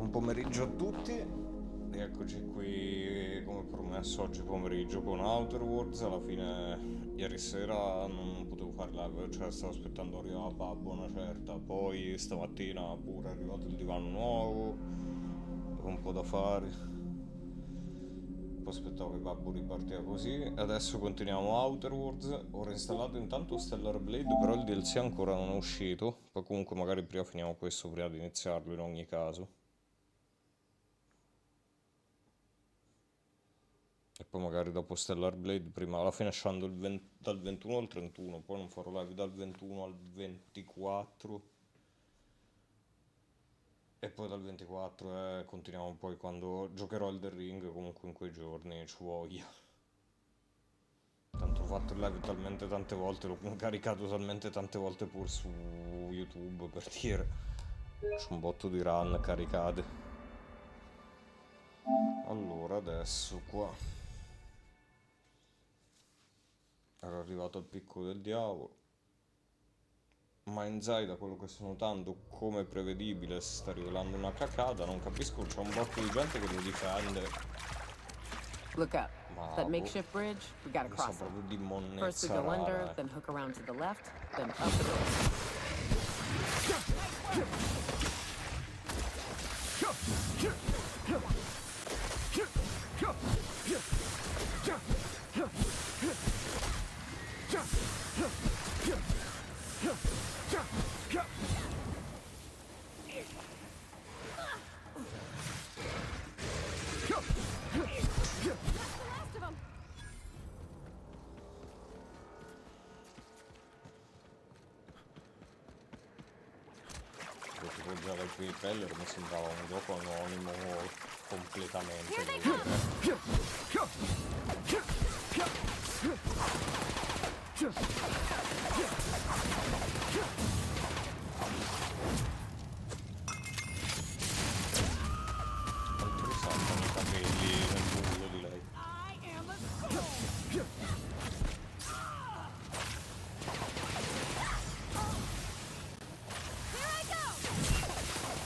Buon pomeriggio a tutti. Eccoci qui come promesso oggi pomeriggio con Outer Worlds. Alla fine ieri sera non potevo fare live, cioè stavo aspettando arrivare babbo una certa. Poi stamattina pure è arrivato il divano nuovo, avevo un po' da fare. Poi aspettavo che babbo ripartiva così. Adesso continuiamo Outer Worlds. Ho reinstallato intanto Stellar Blade, però il DLC ancora non è uscito. Poi comunque magari prima finiamo questo prima di iniziarlo in ogni caso. E poi magari dopo Stellar Blade, prima alla fine scendo dal 21 al 31, poi non farò live dal 21 al 24 e poi dal 24 continuiamo poi quando giocherò Elden Ring, comunque in quei giorni ci voglia. Tanto ho fatto il live talmente tante volte, l'ho caricato talmente tante volte pur su YouTube per dire. C'ho un botto di run caricate. Allora adesso qua era arrivato al picco del diavolo. Mindzai, da quello che sto notando, come prevedibile, si sta rivelando una cacata. Non capisco, c'è un botto di gente che lo difende. Look up. Ma That boh, makeshift bridge, we gotta mi sa cross it. proprio di First we monnezza go under, rara. then hook around to the left, then up the door. Tipo già dai primi trailer mi sembrava un gioco anonimo completamente, Here they devo come! dire. Quanto risaltano i capelli nel buio di lei. I am a soul! Here I go!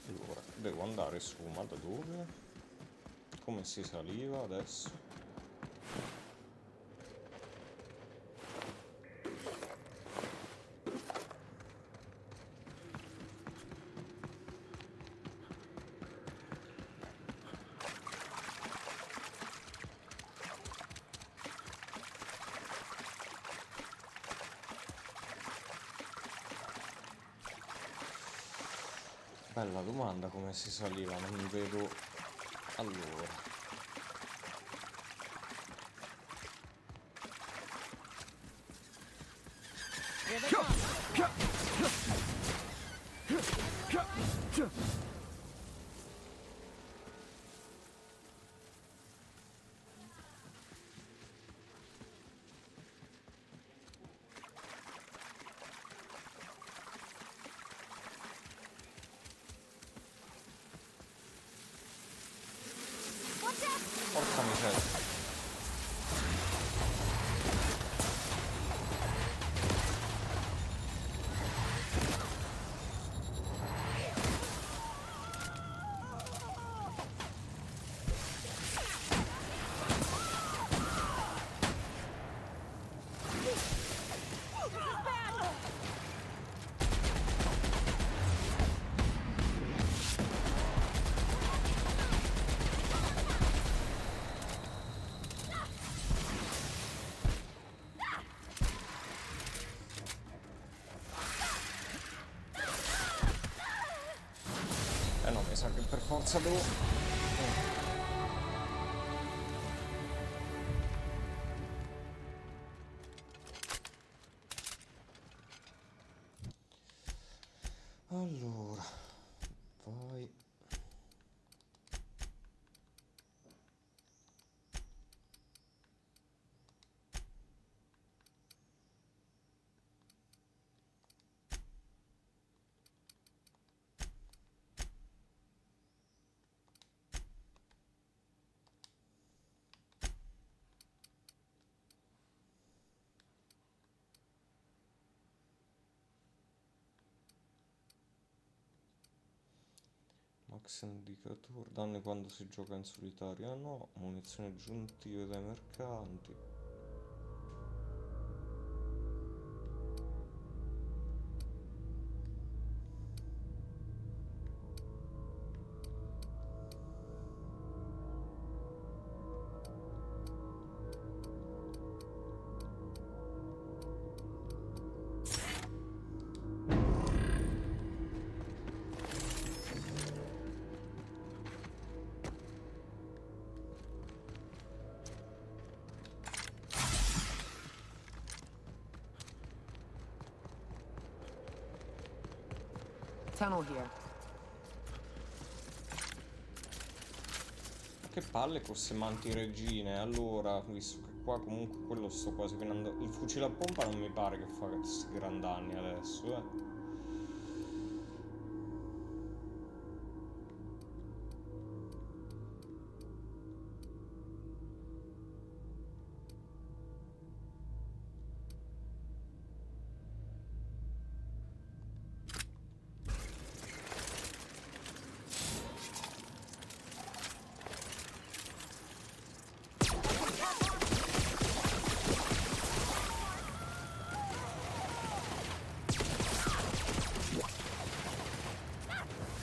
Allora, devo andare su, ma da dove? Come si saliva adesso? Bella domanda come si saliva, non vedo. Allora, Here they come! Watch out! porca miseria. Eh no, mi sa che per forza devo. Allora, vai. Max indicatore, danni quando si gioca in solitaria, no, munizioni aggiuntive dai mercanti. Tunnel here. Che palle con queste manti regine. Allora, visto che qua comunque quello sto quasi finendo. Il fucile a pompa non mi pare che fa questi gran danni adesso,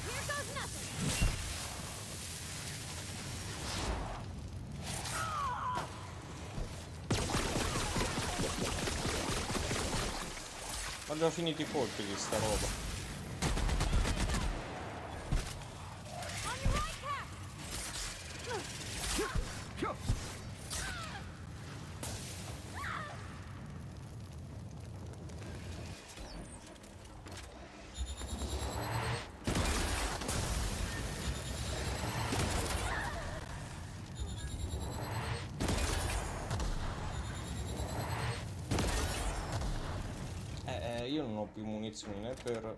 Here goes nothing. Ho già finito i colpi di sta roba. On your right, Cap. Io non ho più munizioni né per...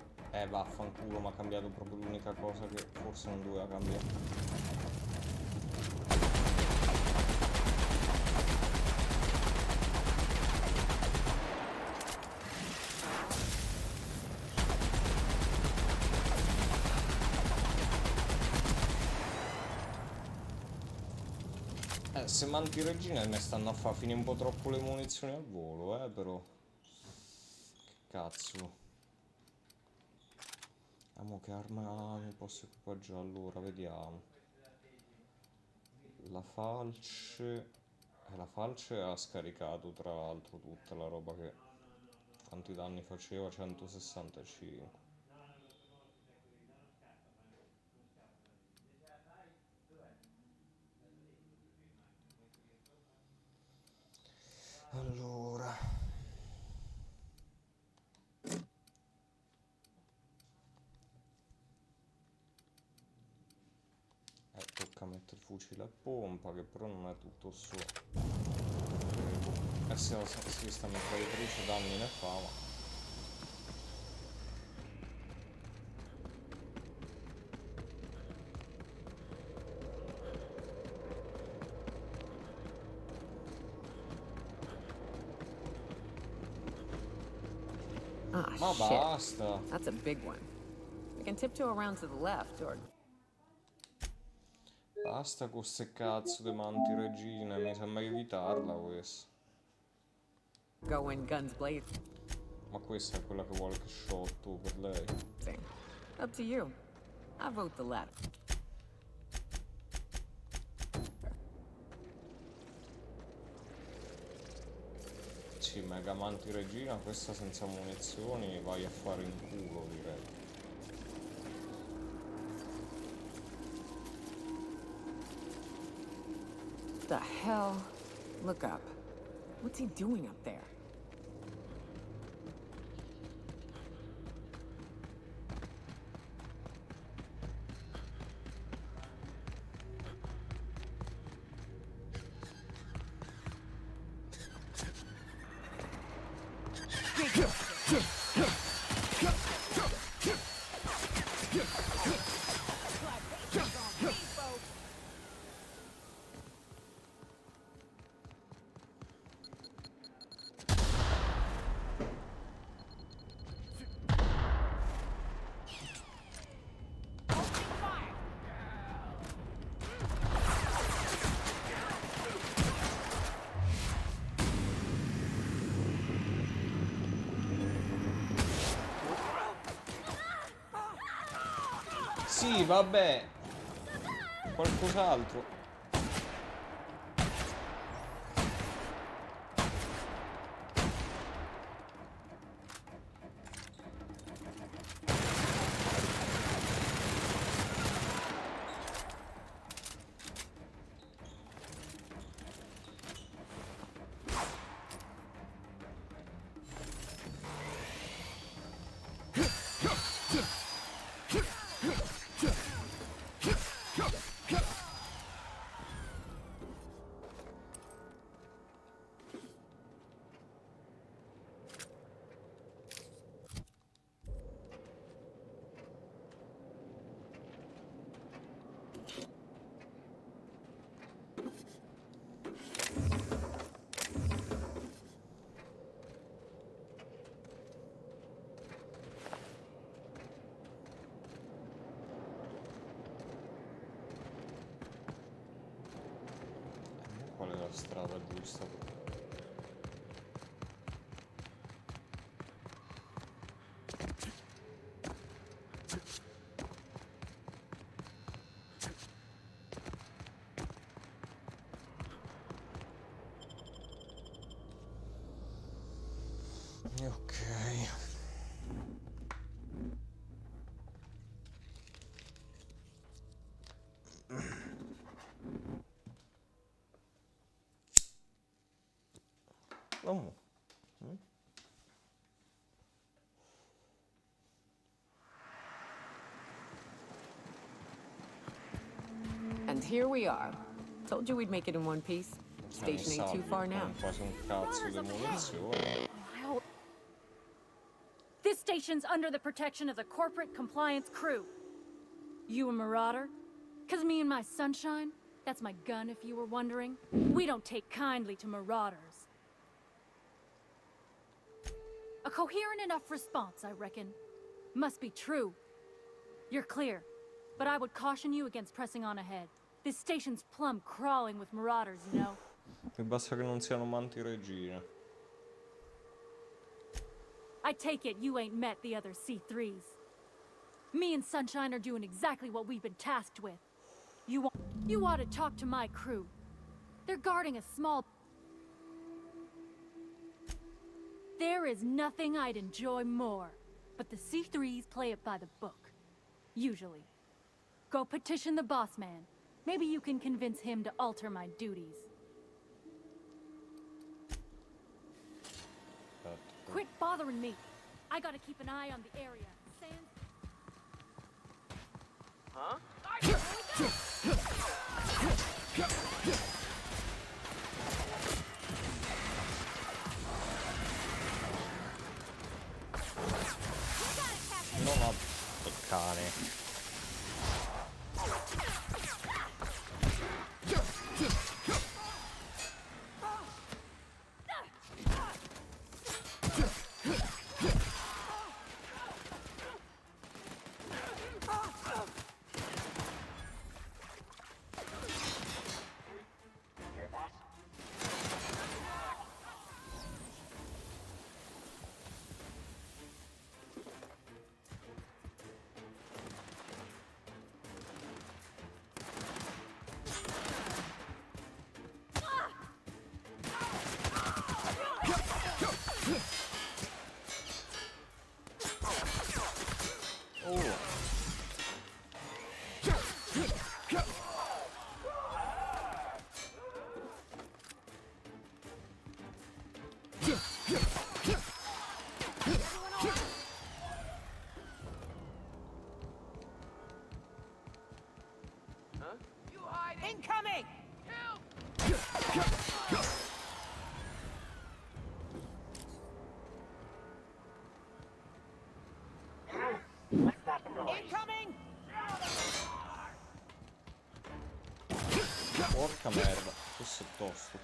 vaffanculo, mi ha cambiato proprio l'unica cosa che forse non doveva cambiare. Se manti regine ne stanno a far finire un po' troppo le munizioni al volo, però. Che cazzo. Amo che arma mi posso equipaggiare allora, vediamo. La falce. La falce ha scaricato tra l'altro tutta la roba che. Quanti danni faceva? 165. Allora. Tocca mettere il fucile a pompa, che però non è tutto suo. Se sta mitragliatrice danni ne fa, ma... Ah, Ma shit. basta! That's a big one. We can tiptoe around to the left, or... Basta con ste cazzo di manti regine, mi sembra evitarla questa. go in guns blazing. Ma questa è quella che vuole che shotto per lei. Up to you. I vote the latter. Sì, mega manti regina, questa senza munizioni vai a fare in culo, direi. The hell? Look up. What's he doing up there? Sì, vabbè. Qualcos'altro. Qual è la strada giusta? Ok. Oh. And here we are. Told you we'd make it in one piece. Station ain't too far now. Quasi un cazzo di munizione. Wow. This station's under the protection of the Corporate Compliance Crew. You a marauder? 'Cause me and my Sunshine, that's my gun if you were wondering, we don't take kindly to marauders. A coherent enough response, I reckon. Must be true. You're clear, but I would caution you against pressing on ahead. This station's plumb crawling with marauders, you know. Mi basta che non siano manti regine. I take it you ain't met the other C3s. Me and Sunshine are doing exactly what we've been tasked with. You ought to talk to my crew. They're guarding a small... There is nothing I'd enjoy more, but the C3s play it by the book. Usually. Go petition the boss man. Maybe you can convince him to alter my duties. Quit bothering me. I gotta keep an eye on the area. Sans... Huh? Non ho il cane. Incoming! Incoming! Porca merda, questo è tosto.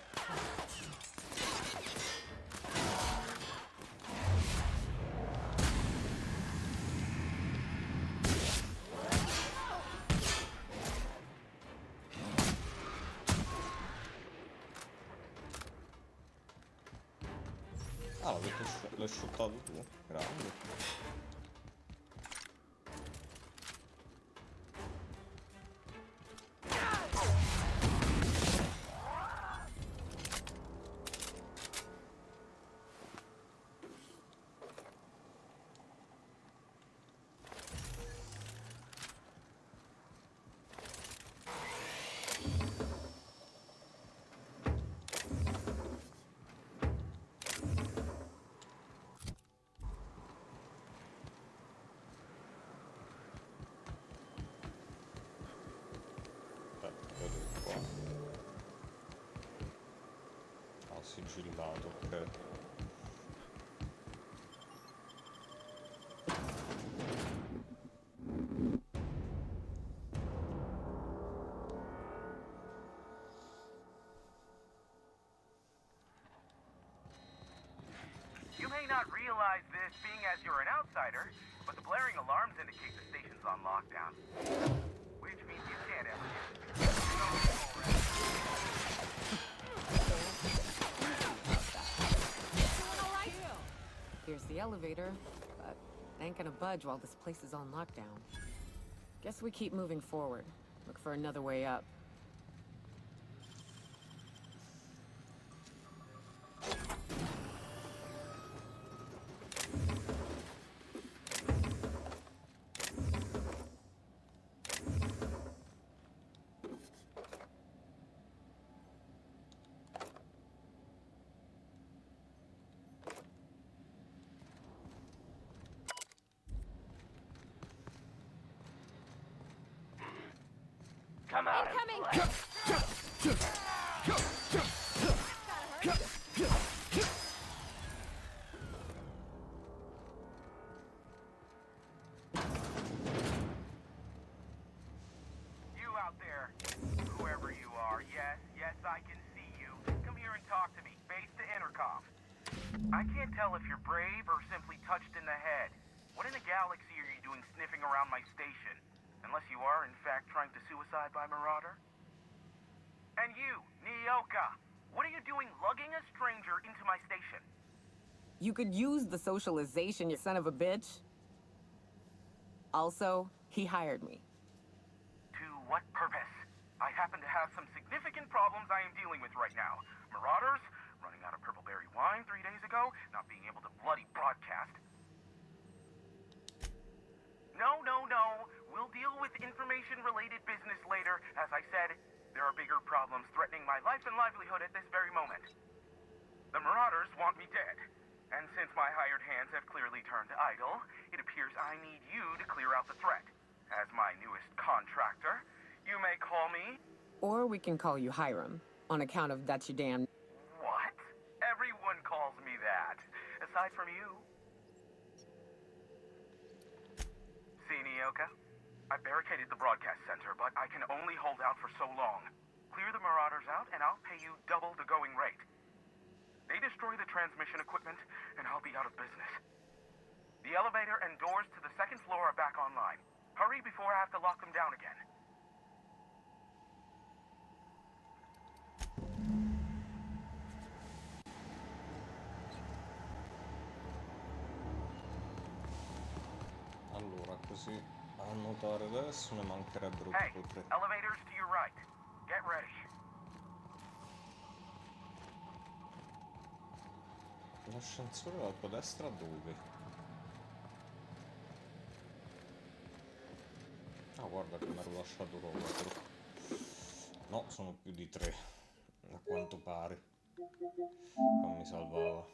Ah, l'hai shottato tu? Grande. sigillato, ok. You may not realize this being as you're an outsider, but the blaring alarms indicate the station's on lockdown. Which means you can't ever Here's the elevator, but it ain't gonna budge while this place is on lockdown. Guess we keep moving forward. Look for another way up. come out and play. You out there, whoever you are, yes, I can see you. Come here and talk to me, face to intercom. I can't tell if you're brave or simply touched in the head. What in the galaxy are you doing sniffing around my station? Unless you are, in fact, trying to suicide by Marauder? And you, Nyoka, what are you doing lugging a stranger into my station? You could use the socialization, you son of a bitch. Also, he hired me. To what purpose? I happen to have some significant problems I am dealing with right now. Marauders, running out of purple berry wine 3 days ago, not being able to bloody broadcast. No. We'll deal with information-related business later. As I said, there are bigger problems threatening my life and livelihood at this very moment. The Marauders want me dead. And since my hired hands have clearly turned idle, it appears I need you to clear out the threat. As my newest contractor, you may call me... Or we can call you Hiram, on account of that's your damn... What? Everyone calls me that. Aside from you. See, Nyoka? I barricaded the broadcast center, but I can only hold out for so long. Clear the Marauders out, and I'll pay you double the going rate. They destroy the transmission equipment, and I'll be out of business. The elevator and doors to the second floor are back online. Hurry before I have to lock them down again. Allora, così a nuotare adesso ne mancherebbero Hey, tipo 3. elevators to your right. Get ready. L'ascensore alla tua destra dove? Ah, guarda che mi ero lasciato roba però. No, sono più di 3, a quanto pare. Non mi salvava.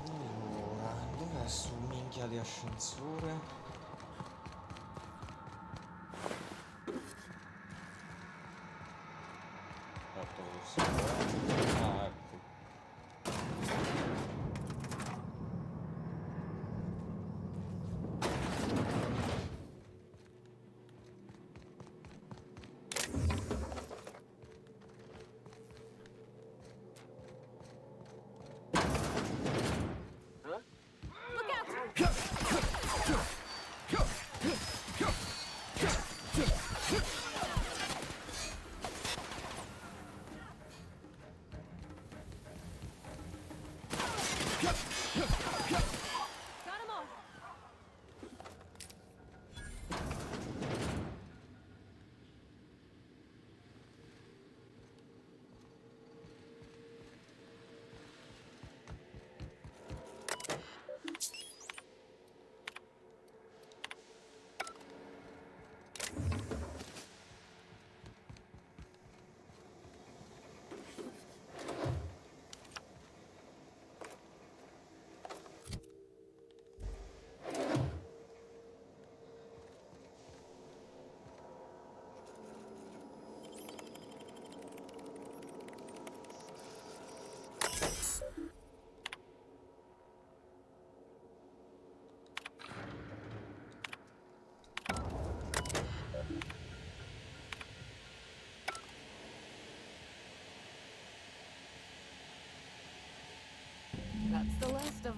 Allora, dov'è sto minchia di ascensore? Aspetta, dove si va? Ah, ecco. Look out!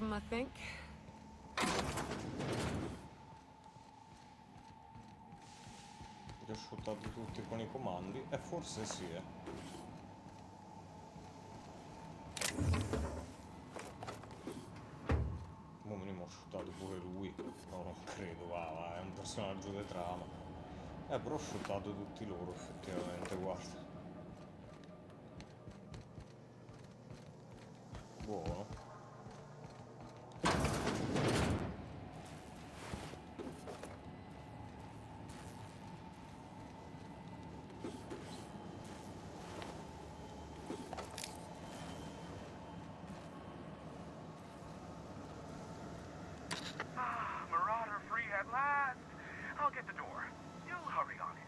them, I think. Li ho sfruttati tutti con i comandi e forse sì, Mo minimo ho sfruttato pure lui. No, non credo, va, è un personaggio di trama. Però ho sfruttato tutti loro effettivamente, guarda. Buono. Marauder free at last. I'll get the door. You hurry on in.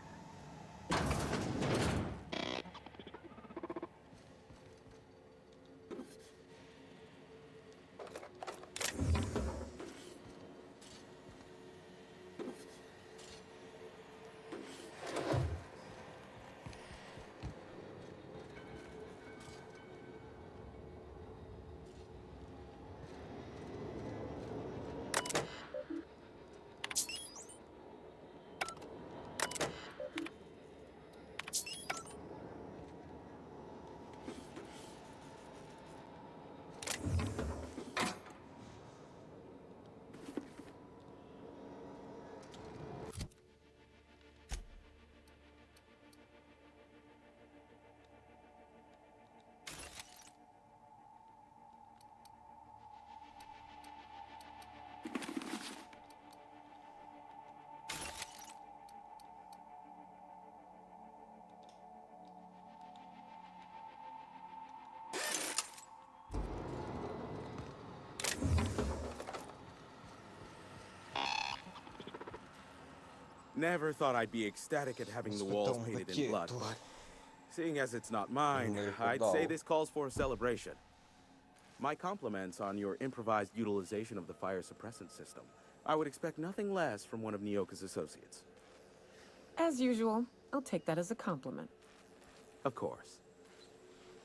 Never thought I'd be ecstatic at having the walls painted in blood, but seeing as it's not mine, I'd say this calls for a celebration. My compliments on your improvised utilization of the fire suppressant system. I would expect nothing less from one of Nyoka's associates. As usual, I'll take that as a compliment. Of course.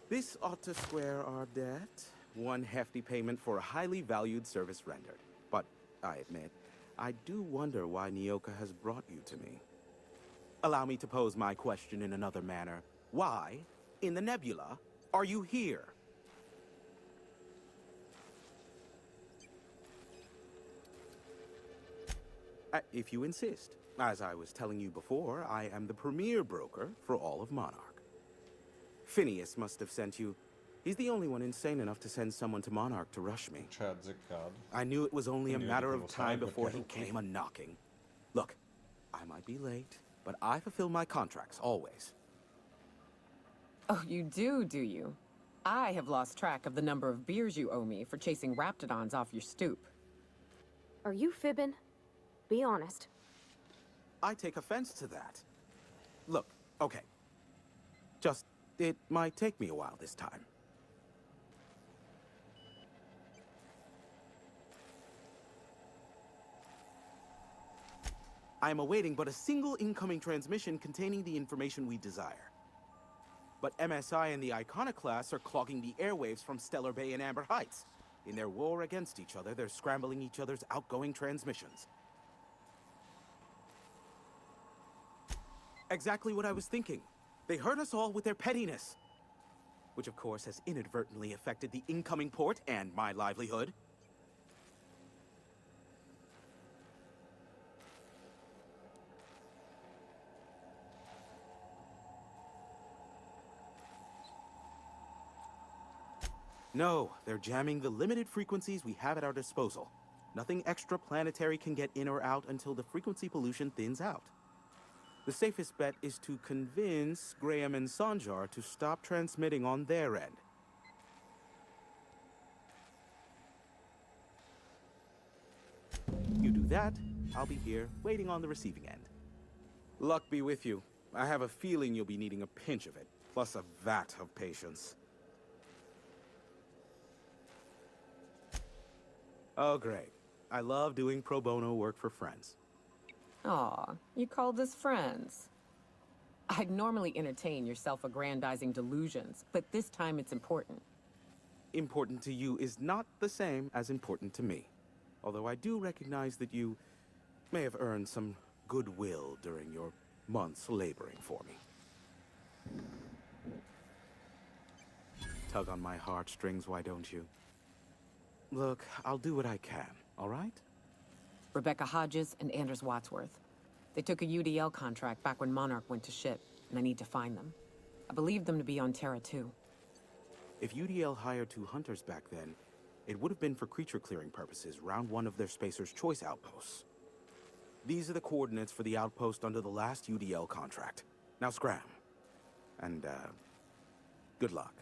This ought to square our debt. One hefty payment for a highly valued service rendered. But, I admit, I do wonder why Nyoka has brought you to me. Allow me to pose my question in another manner. Why, in the nebula, are you here? If you insist. As I was telling you before, I am the premier broker for all of Monarch. Phineas must have sent you. He's the only one insane enough to send someone to Monarch to rush me. Ci ha azzeccato. I knew it was only a Quindi matter lo of sai time before perché he ero qui. came a-knocking. Look, I might be late, but I fulfill my contracts, always. Oh, you do you? I have lost track of the number of beers you owe me for chasing raptidons off your stoop. Are you fibbing? Be honest. I take offense to that. Look, okay. Just, it might take me a while this time. I am awaiting but a single incoming transmission containing the information we desire. But MSI and the Iconoclasts are clogging the airwaves from Stellar Bay and Amber Heights. In their war against each other, they're scrambling each other's outgoing transmissions. Exactly what I was thinking. They hurt us all with their pettiness. Which of course has inadvertently affected the incoming port and my livelihood. No, they're jamming the limited frequencies we have at our disposal. Nothing extraplanetary can get in or out until the frequency pollution thins out. The safest bet is to convince Graham and Sanjar to stop transmitting on their end. You do that, I'll be here, waiting on the receiving end. Luck be with you. I have a feeling you'll be needing a pinch of it, plus a vat of patience. Oh, great. I love doing pro bono work for friends. Aw, you called us friends. I'd normally entertain your self-aggrandizing delusions, but this time it's important. important to you is not the same as important to me. Although I do recognize that you may have earned some goodwill during your months laboring for me. Tug on my heartstrings, why don't you? Look, I'll do what I can, all right? Rebecca Hodges and Anders Wadsworth. They took a UDL contract back when Monarch went to ship, and I need to find them. I believe them to be on Terra 2. If UDL hired 2 hunters back then, it would have been for creature clearing purposes round one of their Spacer's Choice outposts. These are the coordinates for the outpost under the last UDL contract. Now scram. And, good luck.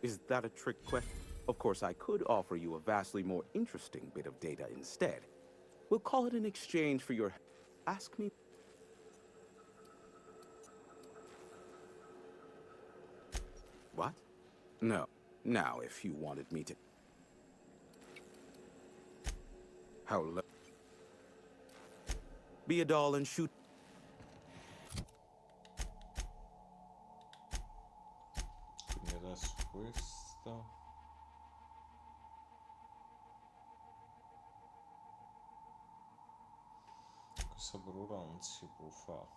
Is that a trick question? Of course, I could offer you a vastly more interesting bit of data instead. We'll call it an exchange for your... Ask me... What? No. Now, if you wanted me to... How low... Be a doll and shoot... Quindi adesso questa. Questa per ora non si può fare.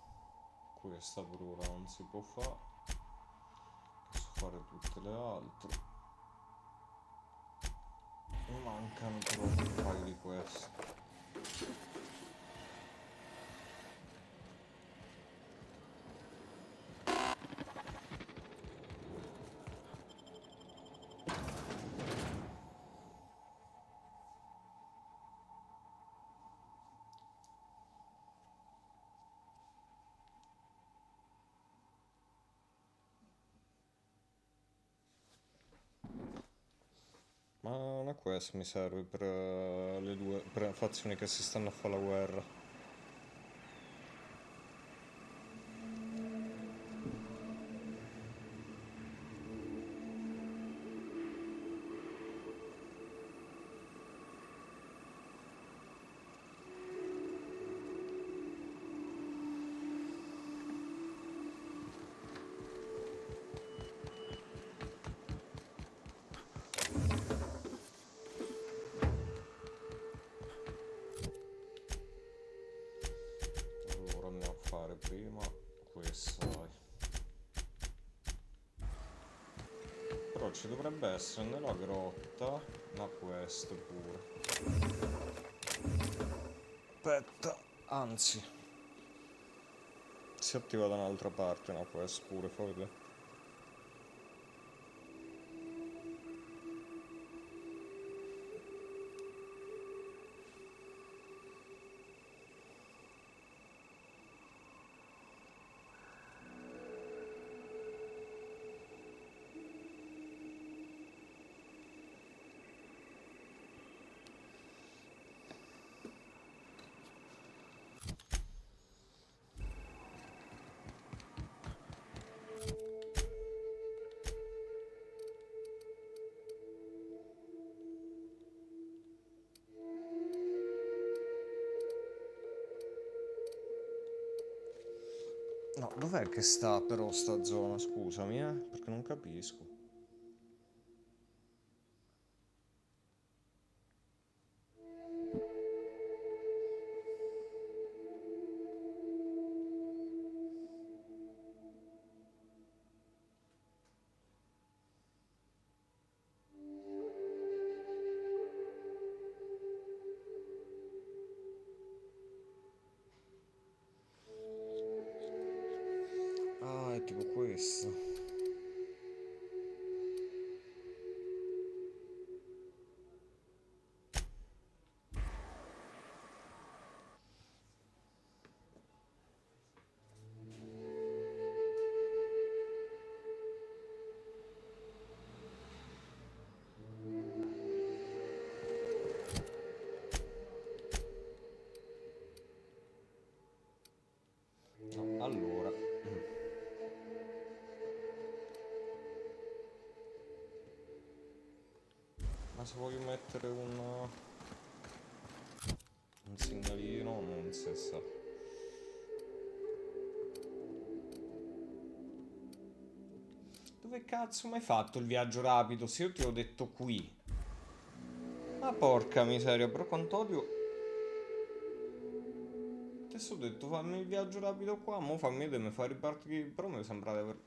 Questa per ora non si può fare. Posso fare tutte le altre. Mi mancano però un paio di queste. Ma una quest mi serve per le due per le fazioni che si stanno a fare la guerra. Allora andiamo a fare prima questa, dai. Però ci dovrebbe essere nella grotta una quest pure. Aspetta, anzi, si attiva da un'altra parte una quest pure, fa vedere. No, dov'è che sta però sta zona, scusami, perché non capisco. Ah, è tipo questo. No, allora. Ma se voglio mettere un segnalino non si sa. Dove cazzo mi hai fatto il viaggio rapido? Se io ti ho detto qui. Ma porca miseria, però quanto odio. Adesso ho detto fammi il viaggio rapido qua, mo fammi vedere, mi fa ripartire. Però mi sembra di aver.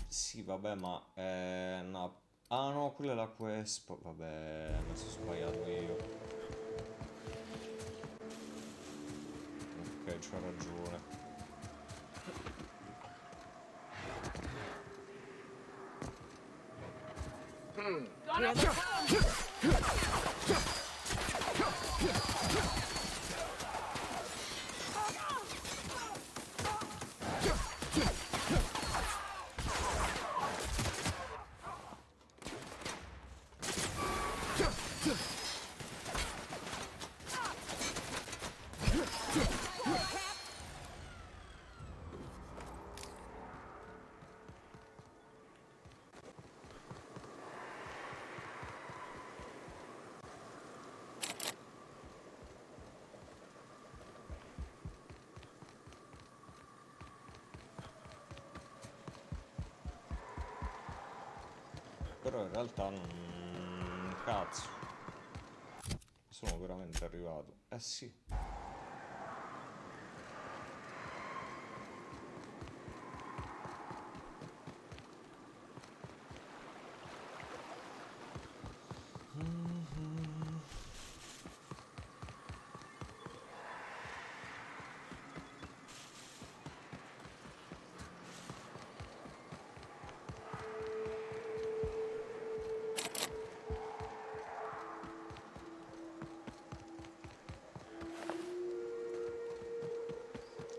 Sì, vabbè, ma. No. Ah no, quella è la quest. Vabbè, mi sono sbagliato io. Ok, c'ho ragione. Però in realtà non. Cazzo. Sono veramente arrivato. Eh sì.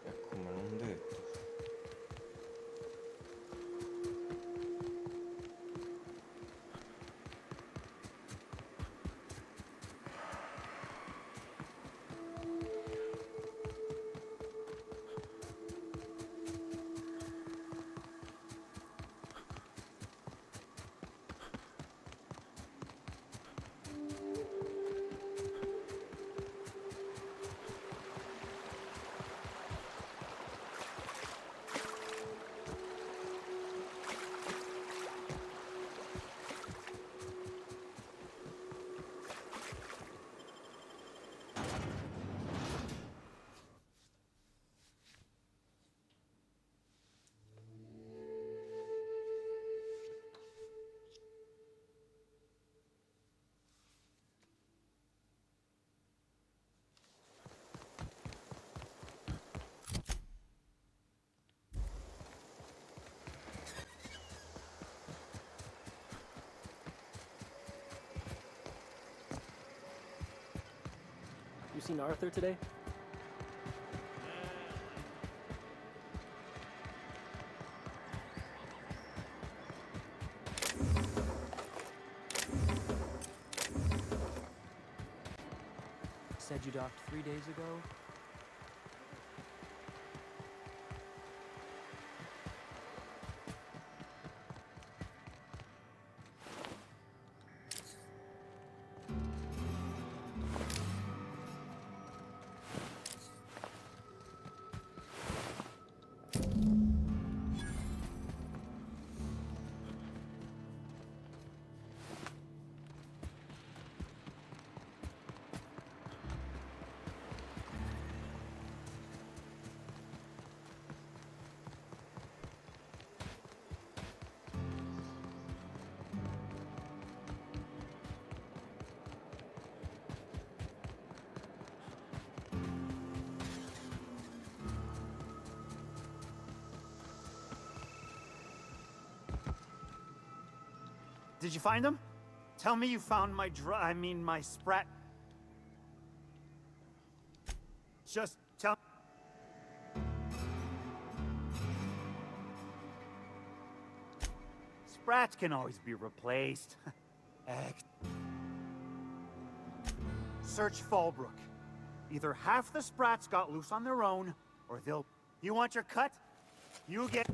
E come non detto. You seen Arthur today? Said you docked 3 days ago? Did you find them? Tell me you found my my sprat. Just tell. Sprats can always be replaced. Search Fallbrook. Either half the Sprats got loose on their own, or they'll... You want your cut? You get...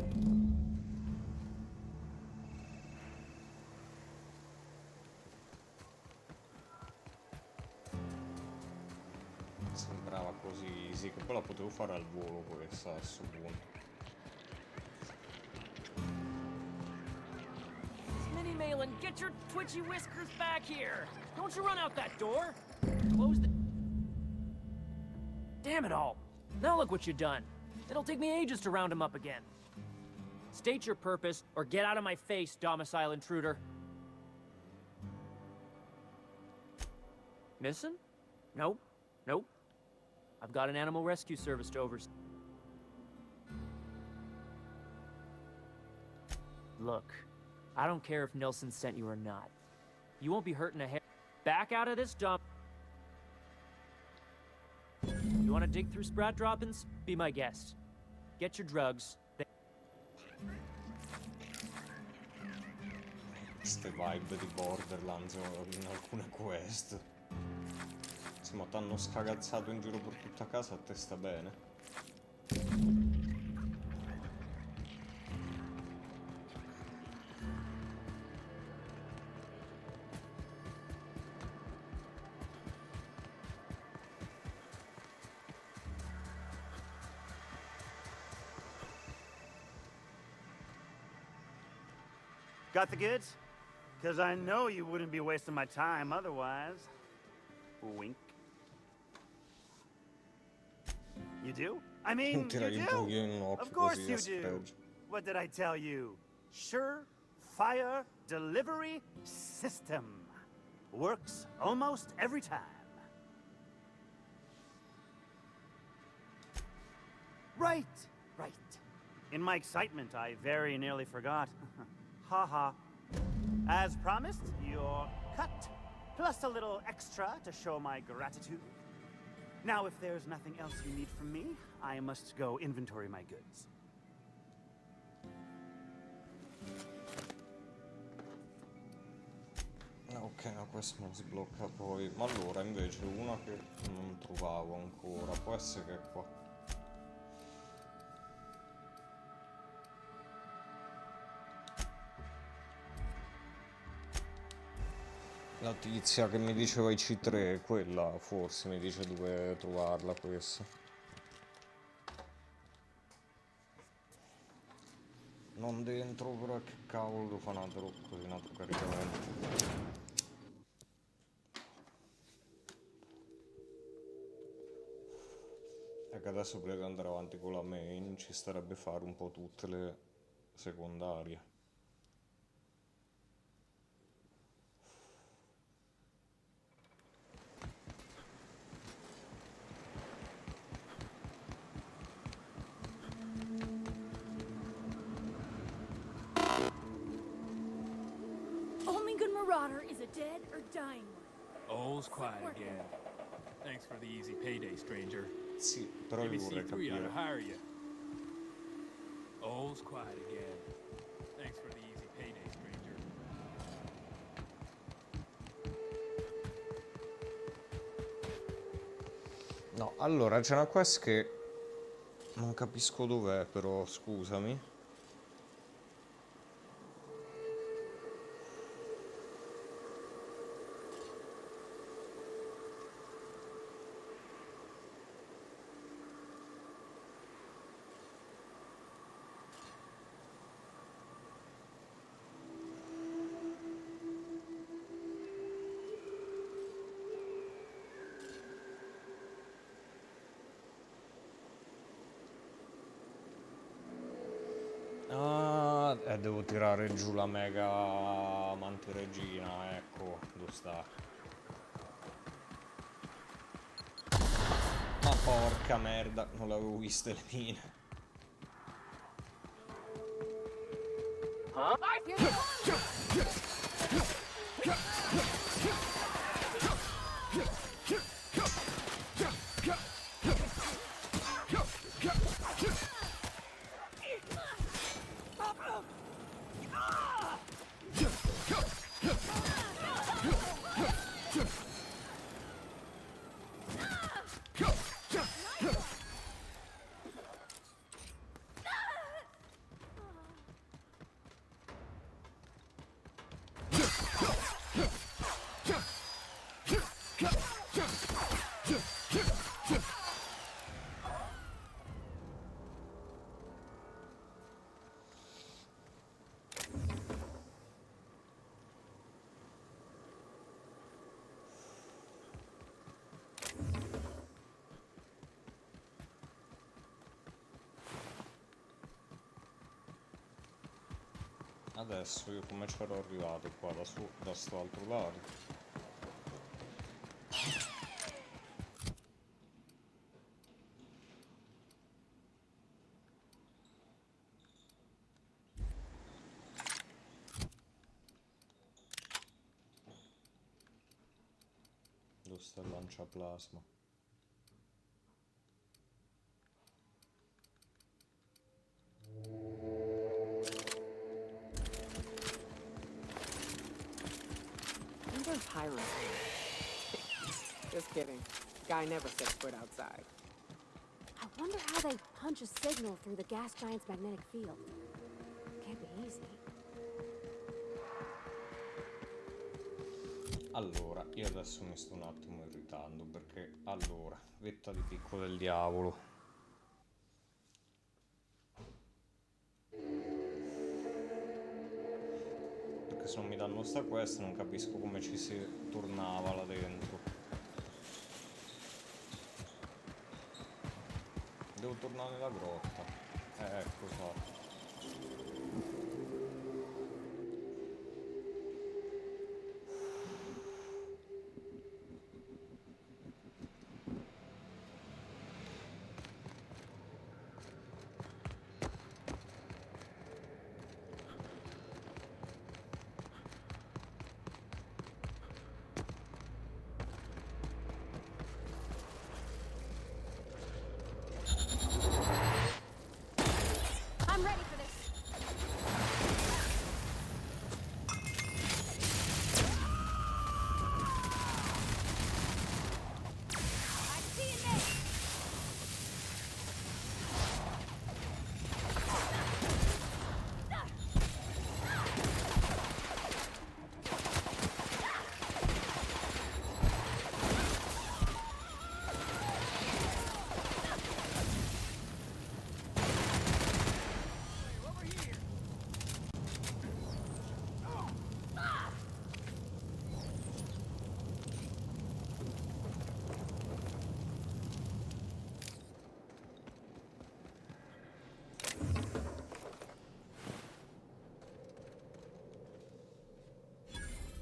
Sembrava così easy, che poi la potevo fare al volo questa a questo punto. Get your twitchy whiskers back here! Don't you run out that door! Close the... Damn it all! Now look what you've done. It'll take me ages to round him up again. State your purpose, or get out of my face, domicile intruder. Missing? Nope. Nope. I've got an animal rescue service to oversee. Look, I don't care if Nilsson sent you or not. You won't be hurting a hair. Back out of this dump. You want to dig through sprat droppings? Be my guest. Get your drugs. Queste vibe di Borderlands in alcune quest. Sì, ma t'hanno scagazzato in giro per tutta casa, a te sta bene? Got the goods? Because I know you wouldn't be wasting my time otherwise. Wink. You do? I mean, you Tirai un do? pochino in occhio Of course così you a do. spregio. What did I tell you? Sure Fire Delivery System. Works almost every time. Right, right. In my excitement, I very nearly forgot. Ha ha. As promised, your cut, plus a little extra to show my gratitude. Now, if there's nothing else you need from me, I must go inventory my goods. Ok, no, questo non si blocca poi. Ma allora, invece, una che non trovavo ancora, può essere che è qua. La tizia che mi diceva i C3, quella forse mi dice dove trovarla questa. Non dentro, però che cavolo devo fare un altro così, un altro caricamento. Ecco, adesso prima di andare avanti con la main ci starebbe fare un po' tutte le secondarie. Only good marauder is a dead or dying one. All's quiet again. Thanks for the easy payday, stranger. Sì, però io vorrei ABC3 ought to capire. hire you. All's quiet again. Thanks for the easy payday, stranger. No, allora c'è una quest che non capisco dov'è, però scusami. Ah, devo tirare giù la mega mantiregina, ecco, dove sta. Ma porca merda, non l'avevo viste le mine. Adesso io come c'ero arrivato qua da sto altro lato? Dove sta il lanciaplasma? Who does Hiram? Just kidding. Guy never sets foot outside. I wonder how they punch a signal through the gas giant's magnetic field. Can't be easy. Allora, io adesso mi sto un attimo irritando perché, allora, vetta di picco del diavolo. Perché se non mi danno sta quest non capisco come ci si tornava là dentro. Devo tornare nella grotta. Ecco, esatto. I'm ready for this. I'm seeing this.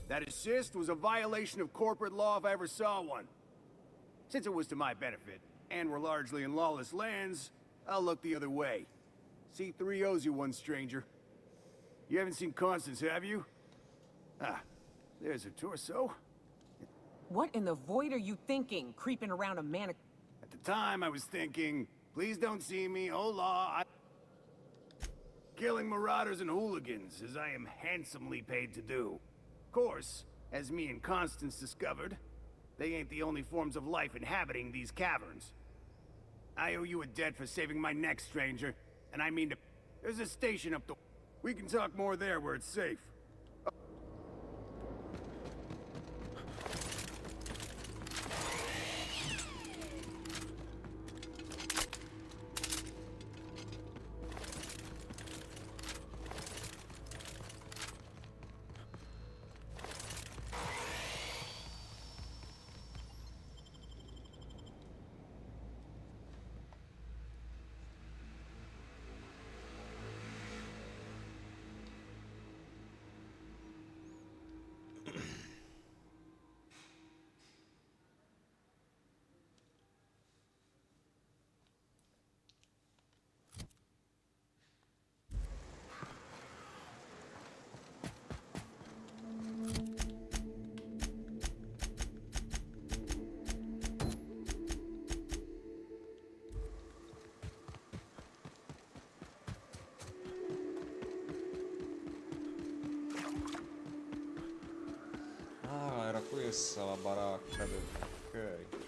That assist was a violation of corporate law if I ever saw one. Since it was to my benefit, and we're largely in lawless lands, I'll look the other way. C3 owes you one, stranger. You haven't seen Constance, have you? Ah, there's her torso. What in the void are you thinking, creeping around a manic... At the time, I was thinking, please don't see me, hola, killing marauders and hooligans, as I am handsomely paid to do. Of course, as me and Constance discovered, they ain't the only forms of life inhabiting these caverns. I owe you a debt for saving my neck, stranger, and I mean to... There's a station up the... We can talk more there where it's safe. Ah, era questa la baracca del... ok.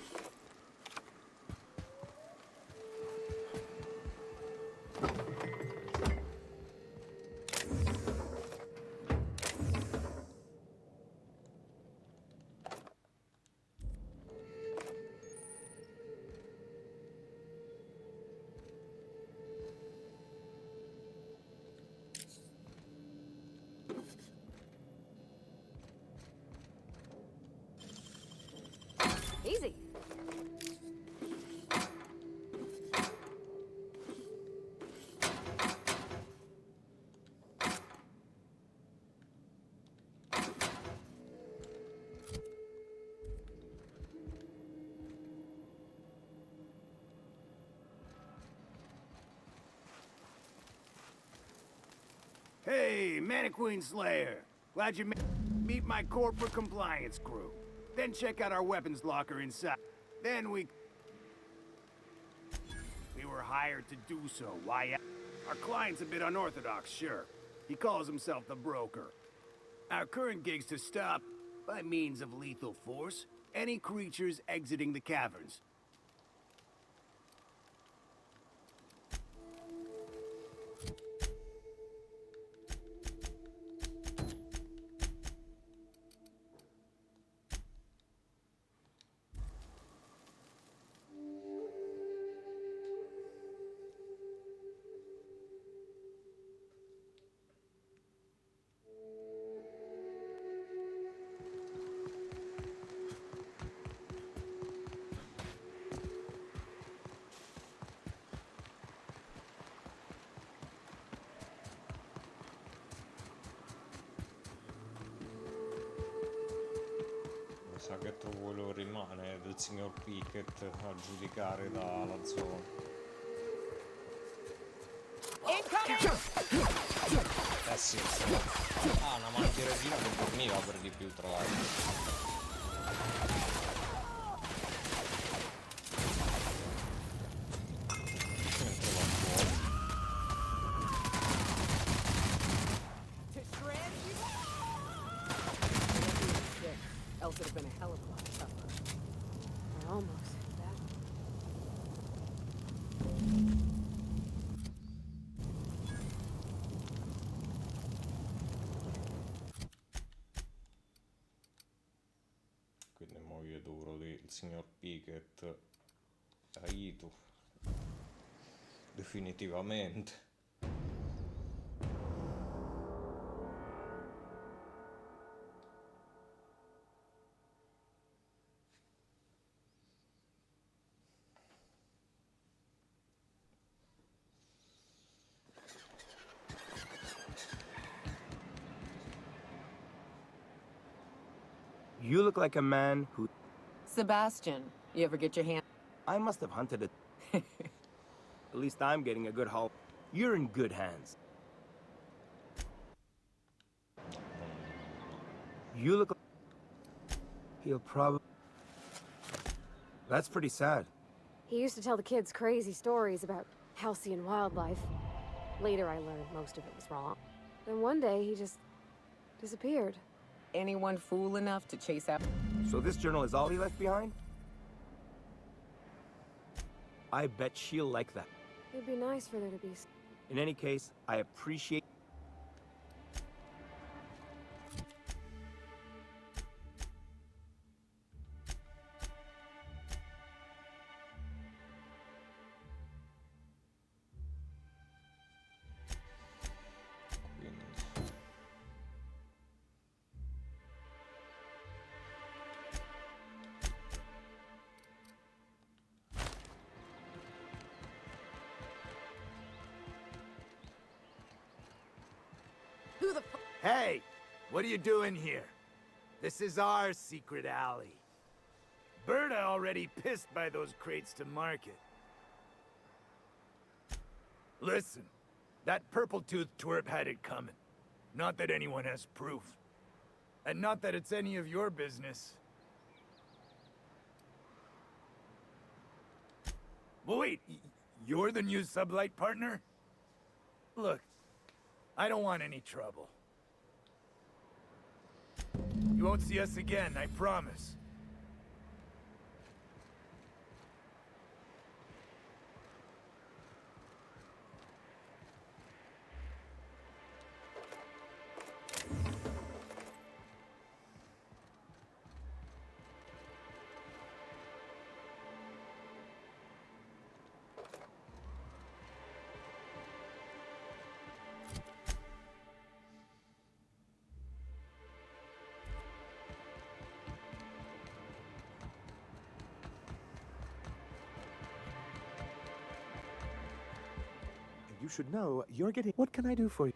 Easy. Hey, Mannequin Slayer. Glad you meet my corporate compliance crew. Then check out our weapons locker inside. Then we were hired to do so. Why? Our client's a bit unorthodox, sure. He calls himself the broker. Our current gig's to stop, by means of lethal force, any creatures exiting the caverns. Mi sa che quello rimane del signor Pickett a giudicare dalla zona. Eh sì, sì. Ah, una mancheretina che dormiva per di più, tra l'altro. Mentre va fuori. Else it'd have been a hell of a lot tougher. We're almost that. Quindi mo io dovrò dire il signor Pickett aiuto. Definitivamente. You look like a man who... Sebastian, you ever get your hand... I must have hunted it. At least I'm getting a good haul. You're in good hands. You look like... He'll probably... That's pretty sad. He used to tell the kids crazy stories about halcyon wildlife. Later I learned most of it was wrong. Then one day he just disappeared. Anyone fool enough to chase out... So this journal is all he left behind? I bet she'll like that. It'd be nice for there to be... In any case, I appreciate... Who the f- Hey! What are you doing here? This is our secret alley. Berta already pissed by those crates to market. Listen, that purple-toothed twerp had it coming. Not that anyone has proof. And not that it's any of your business. Well, wait, you're the new sublight partner? Look, I don't want any trouble. You won't see us again, I promise. You should know, you're getting... What can I do for you?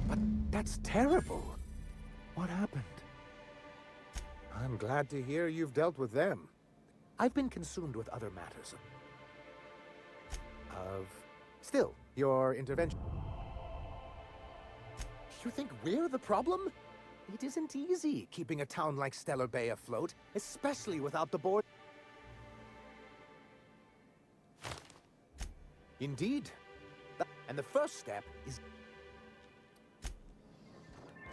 But that's terrible. What happened? I'm glad to hear you've dealt with them. I've been consumed with other matters. Of Still, your intervention... You think we're the problem? It isn't easy keeping a town like Stellar Bay afloat, especially without the board. Indeed. And the first step is...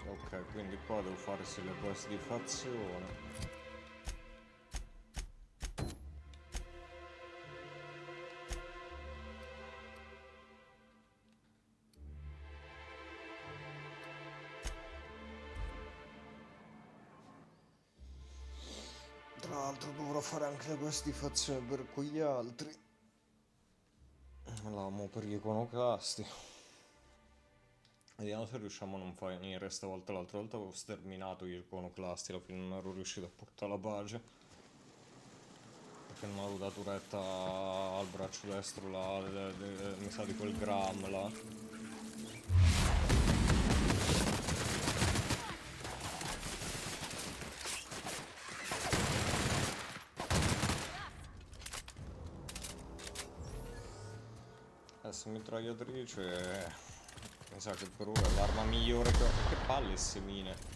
Ok, quindi qua devo farsi le quest di fazione. Tra l'altro dovrò fare anche le quest di fazione per quegli altri. L'amo per gli iconoclasti. Vediamo se riusciamo a non finire stavolta. L'altra volta avevo sterminato gli iconoclasti, alla fine non ero riuscito a portare la pace. Perché non avevo dato retta al braccio destro là, mi sa di quel Gram là. Adesso mitragliatrice... Mi sa che per ora è l'arma migliore che ho. Che palle semine.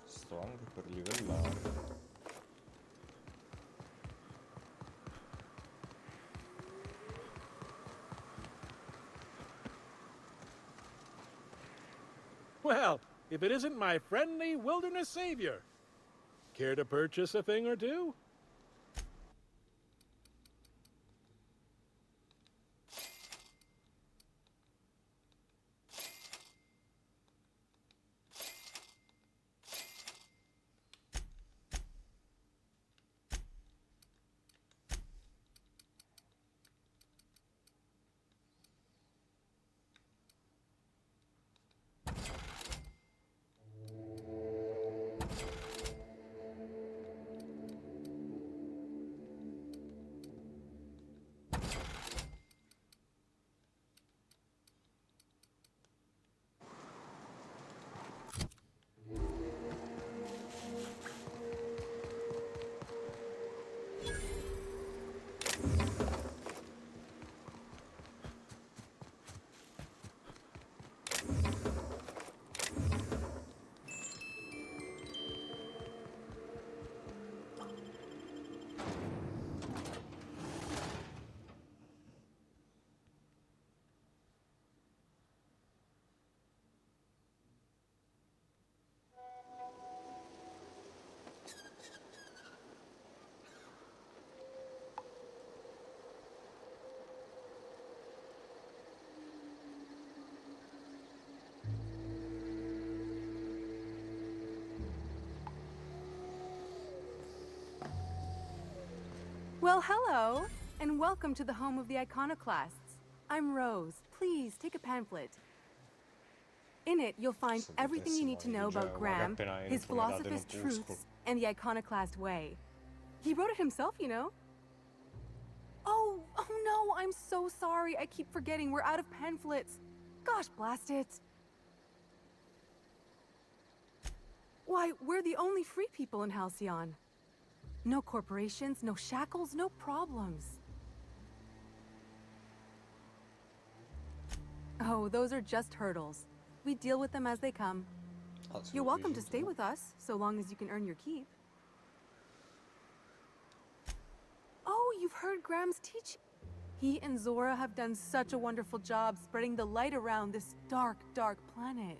Sto anche per livellare. Well, if it isn't my friendly wilderness savior. Care to purchase a thing or two? Well, hello, and welcome to the home of the Iconoclasts. I'm Rose. Please, take a pamphlet. In it, you'll find everything you need to know about Graham, his Philosophist truths, and the Iconoclast way. He wrote it himself, you know. Oh no, I'm so sorry. I keep forgetting we're out of pamphlets. Gosh, blast it. Why, we're the only free people in Halcyon. No corporations, no shackles, no problems. Oh, those are just hurdles. We deal with them as they come. You're welcome to stay with us, so long as you can earn your keep. Oh, you've heard Graham's teaching. He and Zora have done such a wonderful job spreading the light around this dark, dark planet.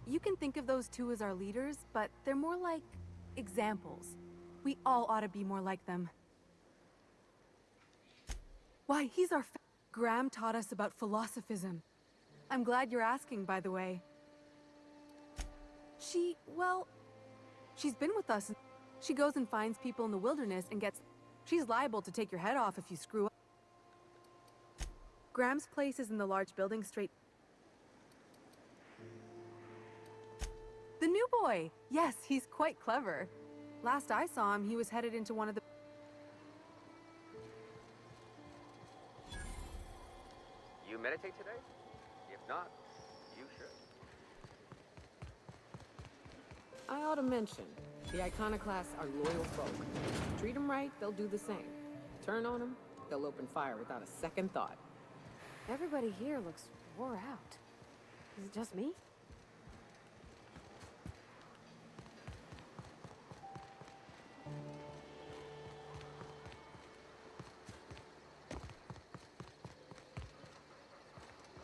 You can think of those two as our leaders, but they're more like examples. We all ought to be more like them. Why, he's our Graham taught us about philosophism. I'm glad you're asking, by the way. Well, she's been with us. She goes and finds people in the wilderness and gets... She's liable to take your head off if you screw up. Graham's place is in the large building straight... The new boy! Yes, he's quite clever. Last I saw him, he was headed into one of the... You meditate today? If not, you should. I ought to mention, the Iconoclasts are loyal folk. Treat them right, they'll do the same. Turn on them, they'll open fire without a second thought. Everybody here looks wore out. Is it just me?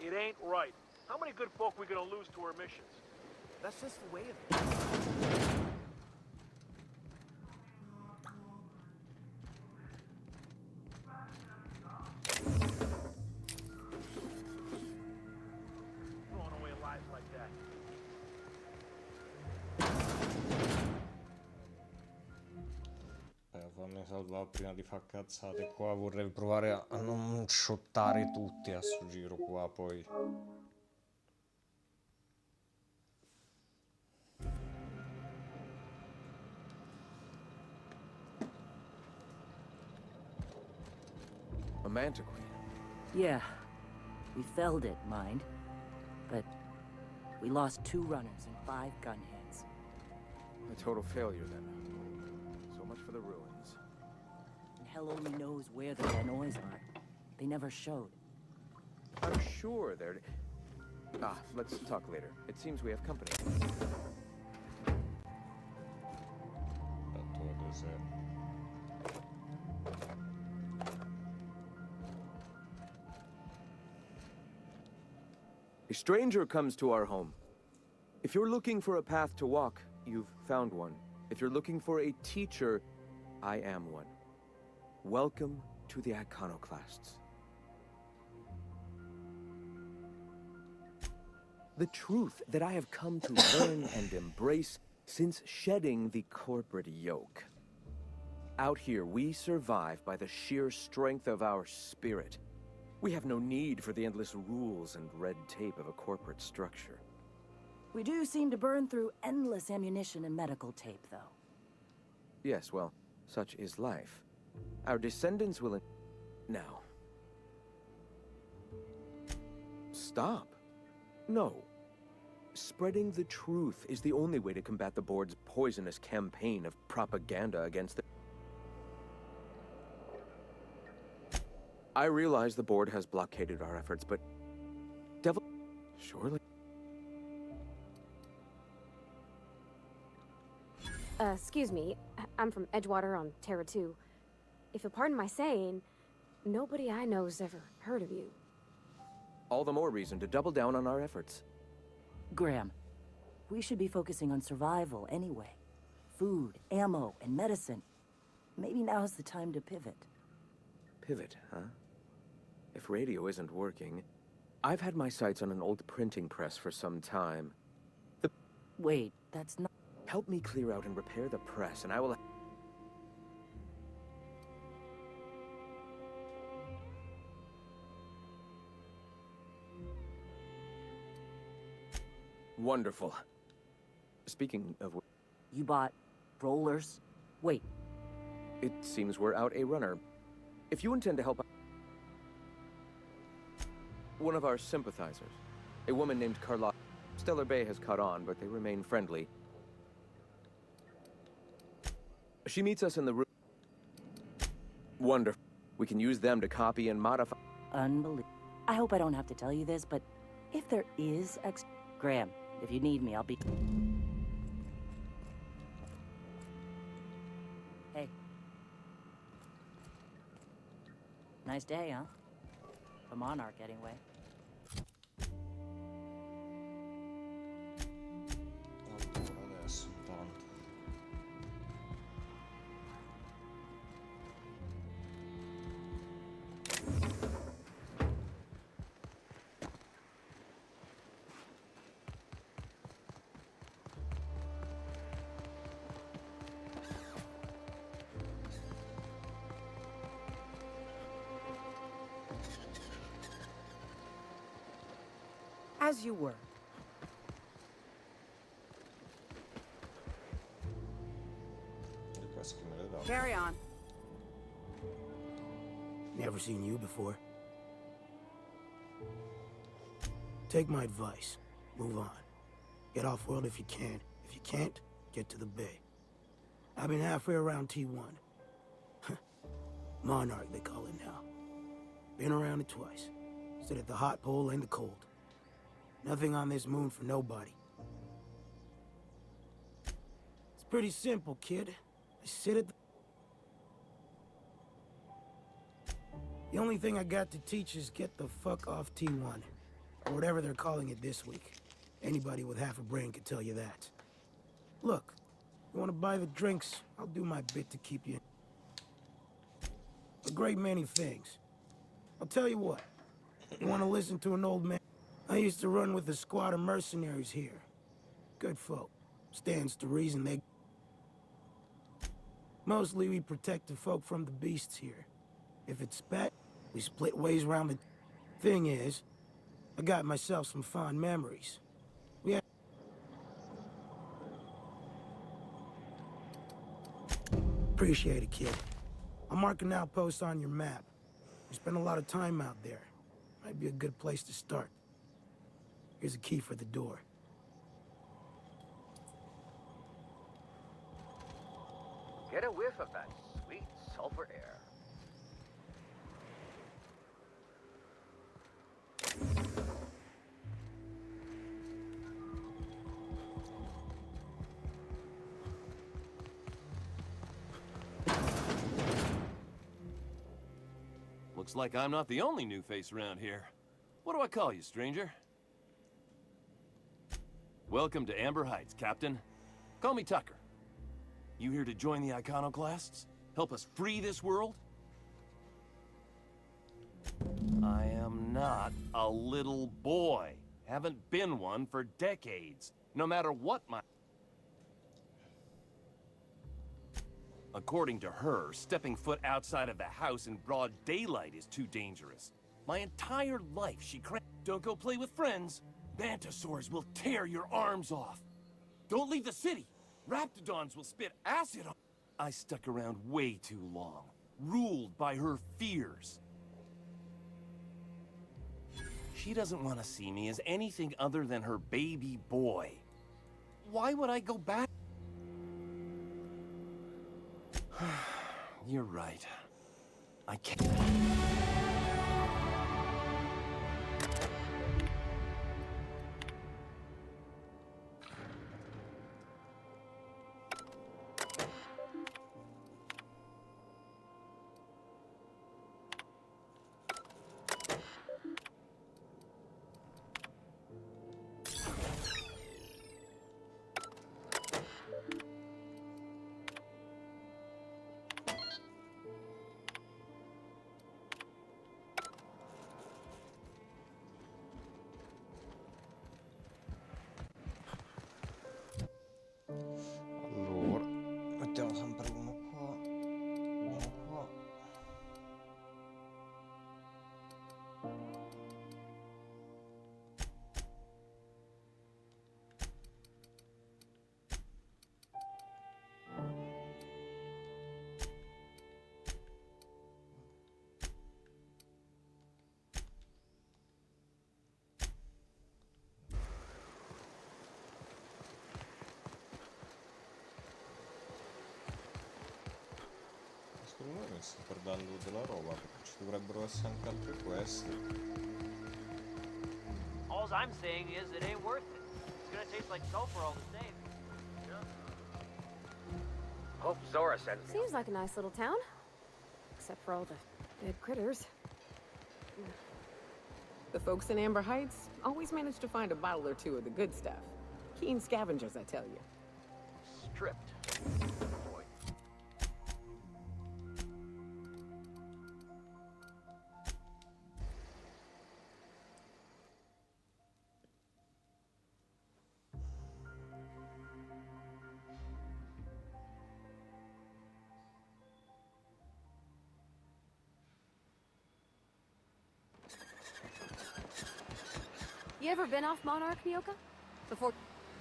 It ain't right. How many good folk we gonna lose to our missions? That's just the way of it. Throwing away lives like that. Fammi salvare prima di far cazzate qua, vorrei provare a non shottare tutti a sto giro qua poi. A mantiquine. Yeah. We felled it, mind. But we lost 2 runners and 5 gun hands. A total failure, then. So much for the ruins. And hell only knows where the Vanois are. They never showed. I'm sure they're... Ah, let's talk later. It seems we have company. A stranger comes to our home. If you're looking for a path to walk, you've found one. If you're looking for a teacher, I am one. Welcome to the Iconoclasts. The truth that I have come to learn and embrace since shedding the corporate yoke. Out here, we survive by the sheer strength of our spirit. We have no need for the endless rules and red tape of a corporate structure. We do seem to burn through endless ammunition and medical tape, though. Yes, well, such is life. Our descendants will... Now. Stop. No. Spreading the truth is the only way to combat the board's poisonous campaign of propaganda against the... I realize the board has blockaded our efforts, but... Devil... Surely... Excuse me. I'm from Edgewater on Terra 2. If you'll pardon my saying, nobody I know's ever heard of you. All the more reason to double down on our efforts. Graham, we should be focusing on survival anyway. Food, ammo, and medicine. Maybe now's the time to pivot. Pivot, huh? If radio isn't working... I've had my sights on an old printing press for some time. Wait, that's not... Help me clear out and repair the press, and I will... Wonderful. Speaking of... You bought rollers? Wait. It seems we're out a runner. If you intend to help... One of our sympathizers. A woman named Carlotta. Stellar Bay has caught on, but they remain friendly. She meets us in the room. Wonderful. We can use them to copy and modify... Unbelievable. I hope I don't have to tell you this, but if there is Graham, if you need me, I'll be... Hey. Nice day, huh? For Monarch, anyway. Adesso intanto. As you were. Questo che me le dà. Carry on. Never seen you before. Take my advice. Move on. Get off-world if you can. If you can't, get to the bay. I've been halfway around T1. Monarch, they call it now. Been around it twice. Stood at the hot pole and the cold. Nothing on this moon for nobody. It's pretty simple, kid. I sit at the only thing I got to teach is get the fuck off T1. Or whatever they're calling it this week. Anybody with half a brain could tell you that. Look, you want to buy the drinks, I'll do my bit to keep you. A great many things. I'll tell you what. You want to listen to an old man? I used to run with a squad of mercenaries here. Good folk. Stands to reason they... Mostly we protect the folk from the beasts here. If it's spat, we split ways around the... Thing is, I got myself some fond memories. We had... Appreciate it, kid. I'll mark an outpost on your map. We spend a lot of time out there. Might be a good place to start. Here's a key for the door. Get a whiff of that sweet sulfur air. Looks like I'm not the only new face around here. What do I call you, stranger? Welcome to Amber Heights, Captain. Call me Tucker. You here to join the Iconoclasts? Help us free this world? I am not a little boy. Haven't been one for decades. No matter what my... According to her, stepping foot outside of the house in broad daylight is too dangerous. My entire life she Don't go play with friends. Mantisaurs will tear your arms off. Don't leave the city. Raptidons will spit acid on... I stuck around way too long, ruled by her fears. She doesn't want to see me as anything other than her baby boy. Why would I go back? You're right. I can't... Allora, mettiamo sempre uno qua, uno qua. Secondo me mi sto perdendo della roba perché ci dovrebbero essere anche altre quest. All I'm saying is it ain't worth it. It's gonna taste like sulfur all the same. Hope Zora sends me. Seems like a nice little town. Except for all the dead critters. The folks in Amber Heights always manage to find a bottle or two of the good stuff. Keen scavengers, I tell you. Stripped. You ever been off Monarch, Nyoka? Before...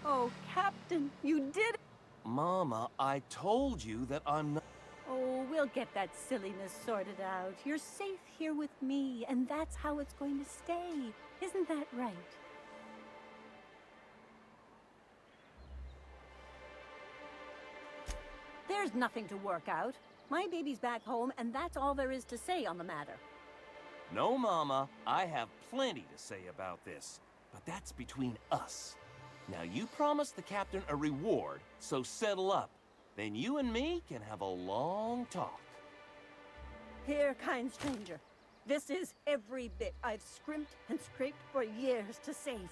Oh, Captain, you did it! Mama, I told you that I'm not... Oh, we'll get that silliness sorted out. You're safe here with me, and that's how it's going to stay. Isn't that right? There's nothing to work out. My baby's back home, and that's all there is to say on the matter. No, Mama, I have plenty to say about this. But that's between us. Now, you promised the captain a reward, so settle up. Then you and me can have a long talk. Here, kind stranger. This is every bit I've scrimped and scraped for years to save.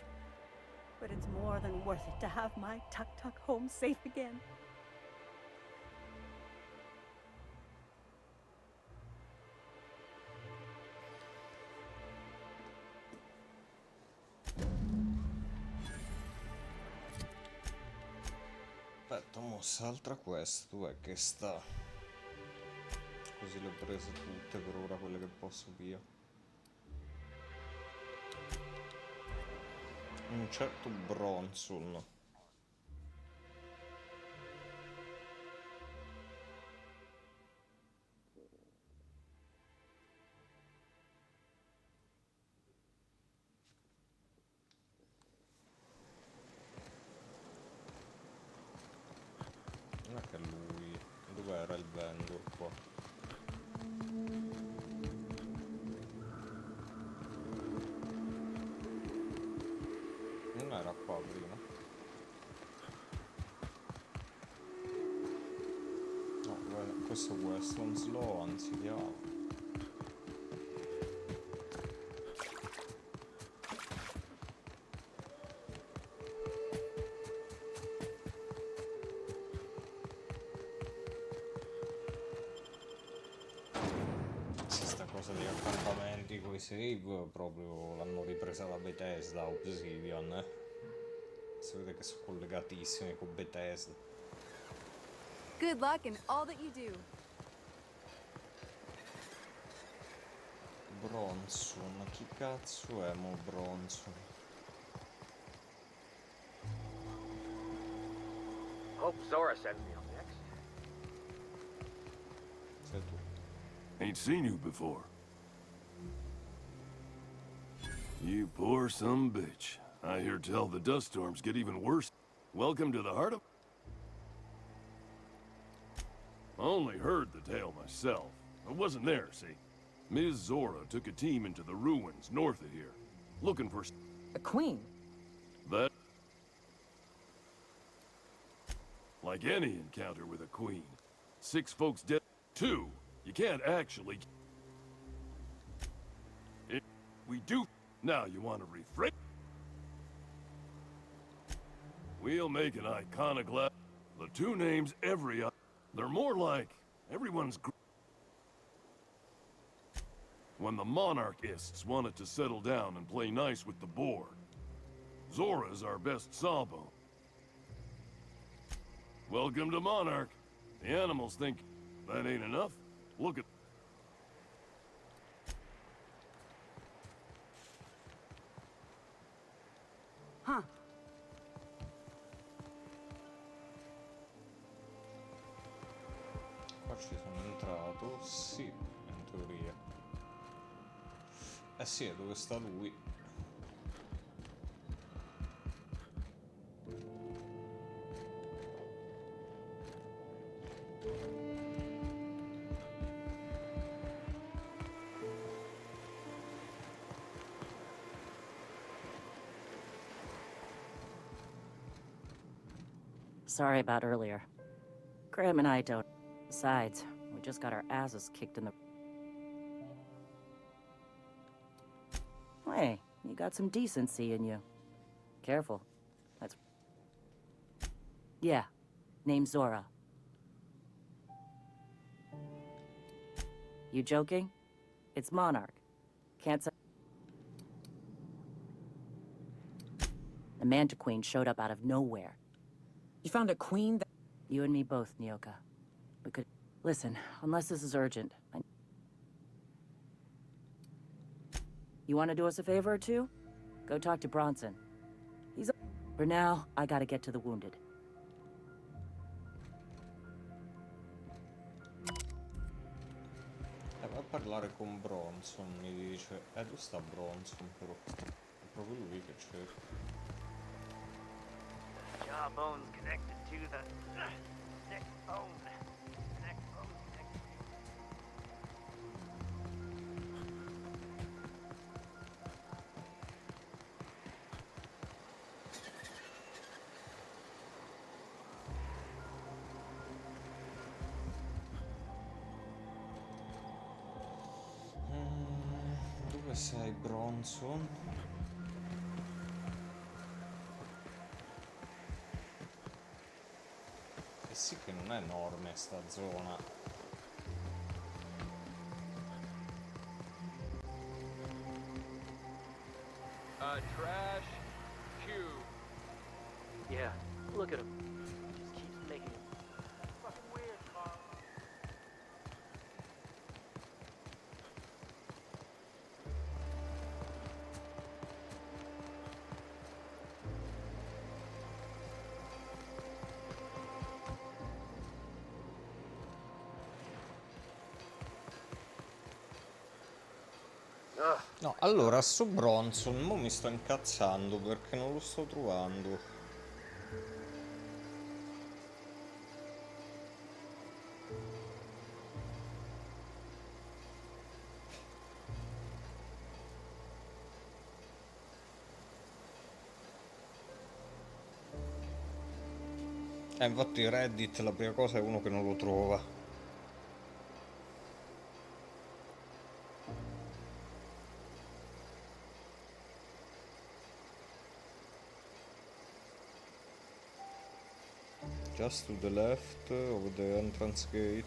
But it's more than worth it to have my Tuk-Tuk home safe again. Aspetta, mossa altra quest, dov'è che sta? Così le ho prese tutte per ora, quelle che posso via. Un certo Bronson. Non è che lui... Dov'era il vendor qua? Non era qua prima? No, questo è Westland Slow, anzi chiaro. Cosa di accampamenti coi save proprio l'hanno ripresa da Bethesda, Obsidian, si vede che sono collegatissimi con Bethesda. Good luck in all that you do. Bronson, chi cazzo è mo Bronson? Hope Zora sends me up next. Sei tu. Ain't seen you before. You poor some bitch. I hear tell the dust storms get even worse. Welcome to the heart of... I only heard the tale myself. I wasn't there, see? Ms. Zora took a team into the ruins north of here, looking for... The Queen? That... Like any encounter with a queen. 6 folks dead. 2, you can't actually... We do... Now you want to rephrase? We'll make an iconoclast. The 2 names every... They're more like everyone's... When the monarchists wanted to settle down and play nice with the board, Zora's our best sawbone. Welcome to Monarch. The animals think that ain't enough. Look at... Huh. Qua ci sono entrato, sì, in teoria. Eh sì, è dove sta lui. Sorry about earlier. Graham and I don't... Besides, we just got our asses kicked in the... Hey, you got some decency in you. Careful. That's... Yeah, name's Zora. You joking? It's Monarch. Can't say... The Manta Queen showed up out of nowhere. You found a queen that... You and me both, Nyoka. We could... Listen, unless this is urgent, You want to do us a favor or two? Go talk to Bronson. For now, I gotta get to the wounded. Va a parlare con Bronson, mi dice. Dove sta Bronson però? È proprio lui che cerca. Jawbone's connected to the neck bone. Neck bone. Dove sei, Bronson? Eh sì che non è enorme sta zona. Trash cube. Yeah, look at him. Just keeps making it. Fucking weird, Carl. No, allora sto Bronson, mo mi sto incazzando perché non lo sto trovando. Infatti Reddit la prima cosa è uno che non lo trova. Just to the left of the entrance gate.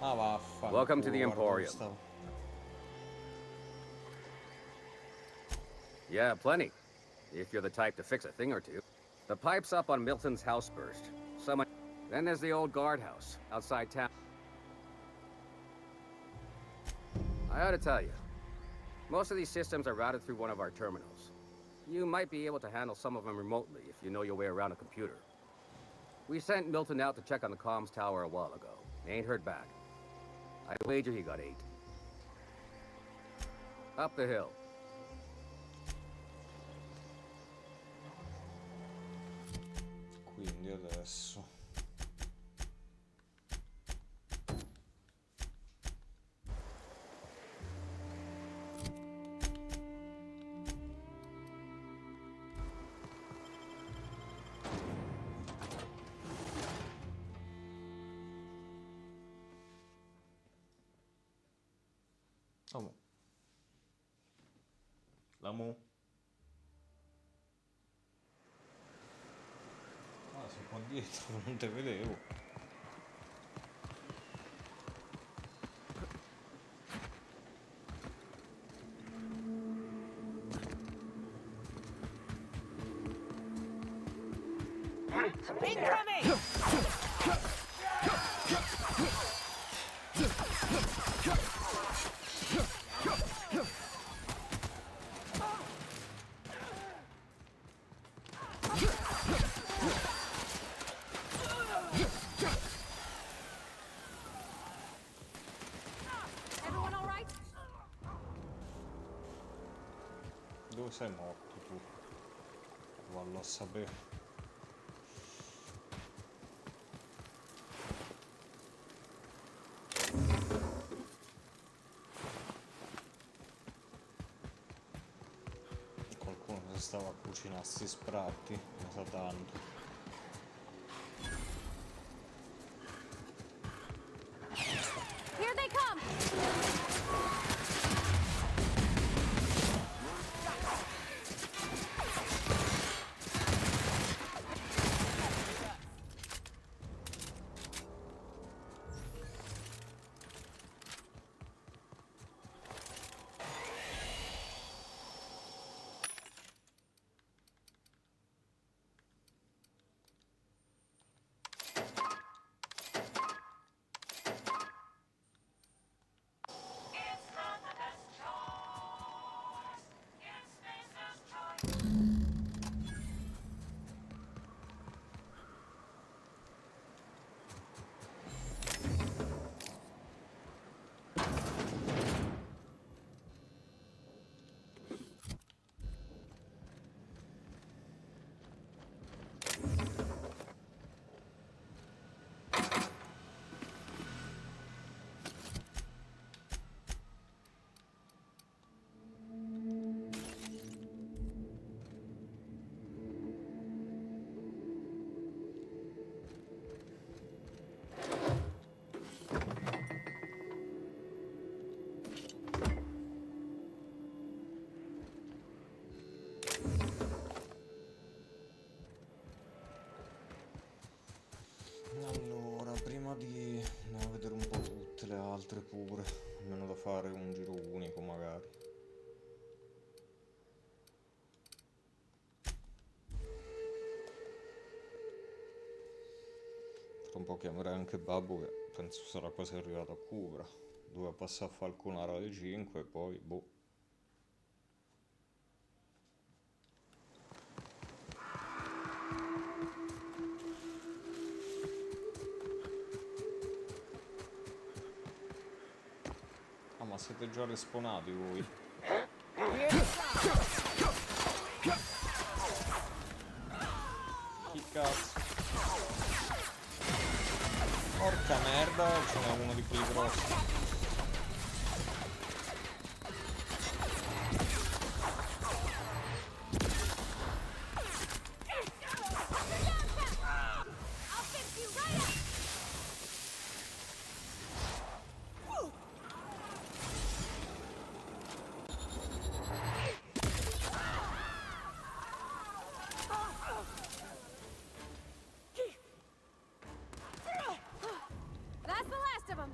Ah, vaffanculo. Welcome to the guarda dove Emporium. stavo. Yeah, plenty. If you're the type to fix a thing or two. The pipe's up on Milton's house burst. Someone... Then there's the old guardhouse, outside town. I ought to tell you, most of these systems are routed through one of our terminals. You might be able to handle some of them remotely if you know your way around a computer. We sent Milton out to check on the comms tower a while ago. Ain't heard back. I wager he got 8. Up the hill. Quindi adesso oh. L'amo. Ah, sei qua dietro, non te vedevo. Incoming! Everyone all right? Dove sei morto tu? Vallo a sapere. Qualcuno si stava a cucinare sti spratti, ne sa tanto. Here they come! altre pure, almeno da fare un giro unico magari. Tra un po' chiamerai anche Babbo, che penso sarà quasi arrivato a Cubra. Doveva passare a Falconara alle 5 e poi boh. Ah, ma siete già respawnati voi? Chi cazzo? Porca merda, ce n'è uno di quelli grossi. That's the last of them.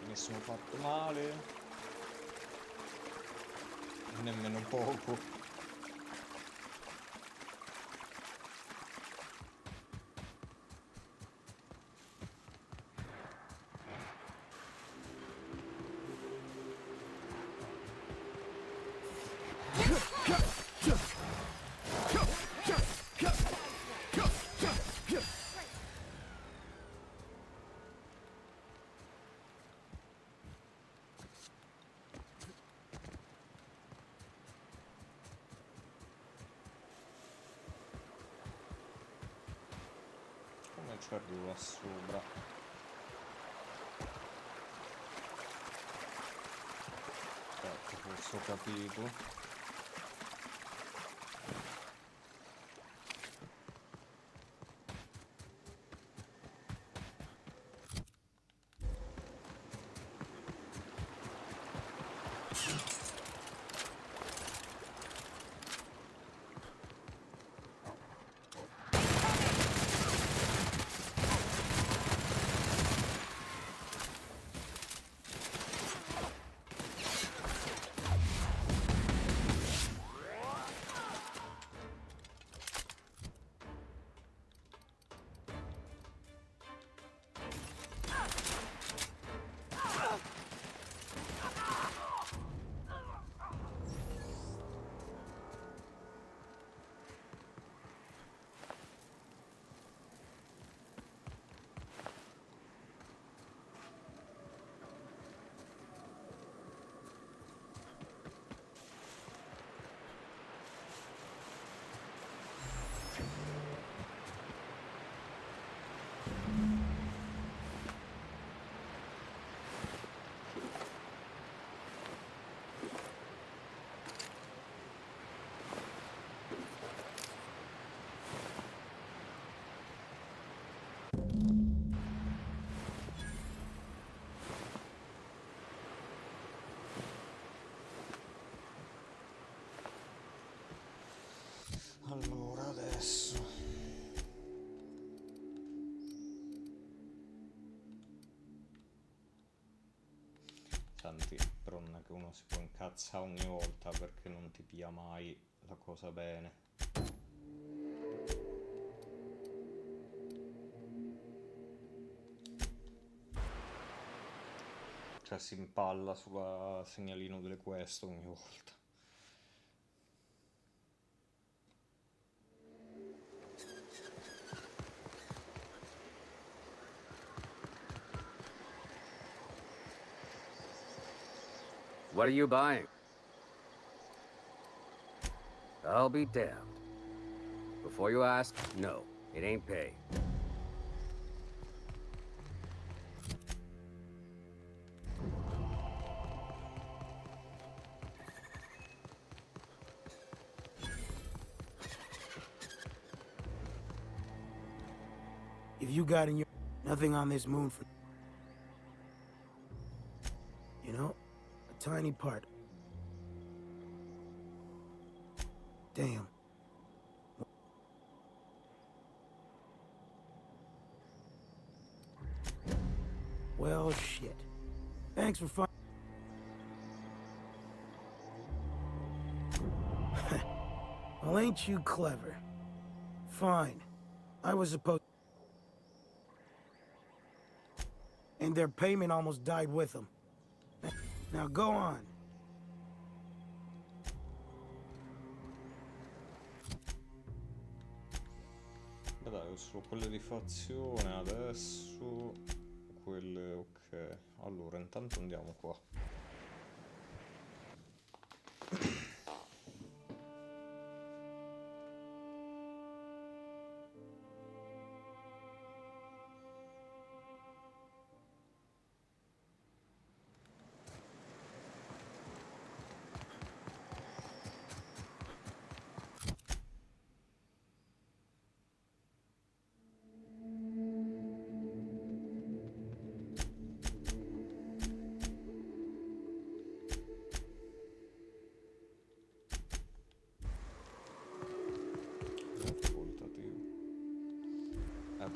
Mi sono fatto male. Nemmeno poco. Come ci arrivo là sopra? Ecco, forse ho capito. Allora adesso uno si può incazzare ogni volta perché non ti pia mai la cosa bene. Cioè si impalla sul segnalino delle quest ogni volta. What are you buying? I'll be damned. Before you ask, no, it ain't pay. If you got in your... Nothing on this moon for... You know? A tiny part. Damn. Well, shit. Thanks for fun. Well, ain't you clever? Fine. I was supposed... And their payment almost died with them. Now go on. Beh dai, ho solo quelle di fazione adesso. Quelle, ok. Allora, intanto andiamo qua.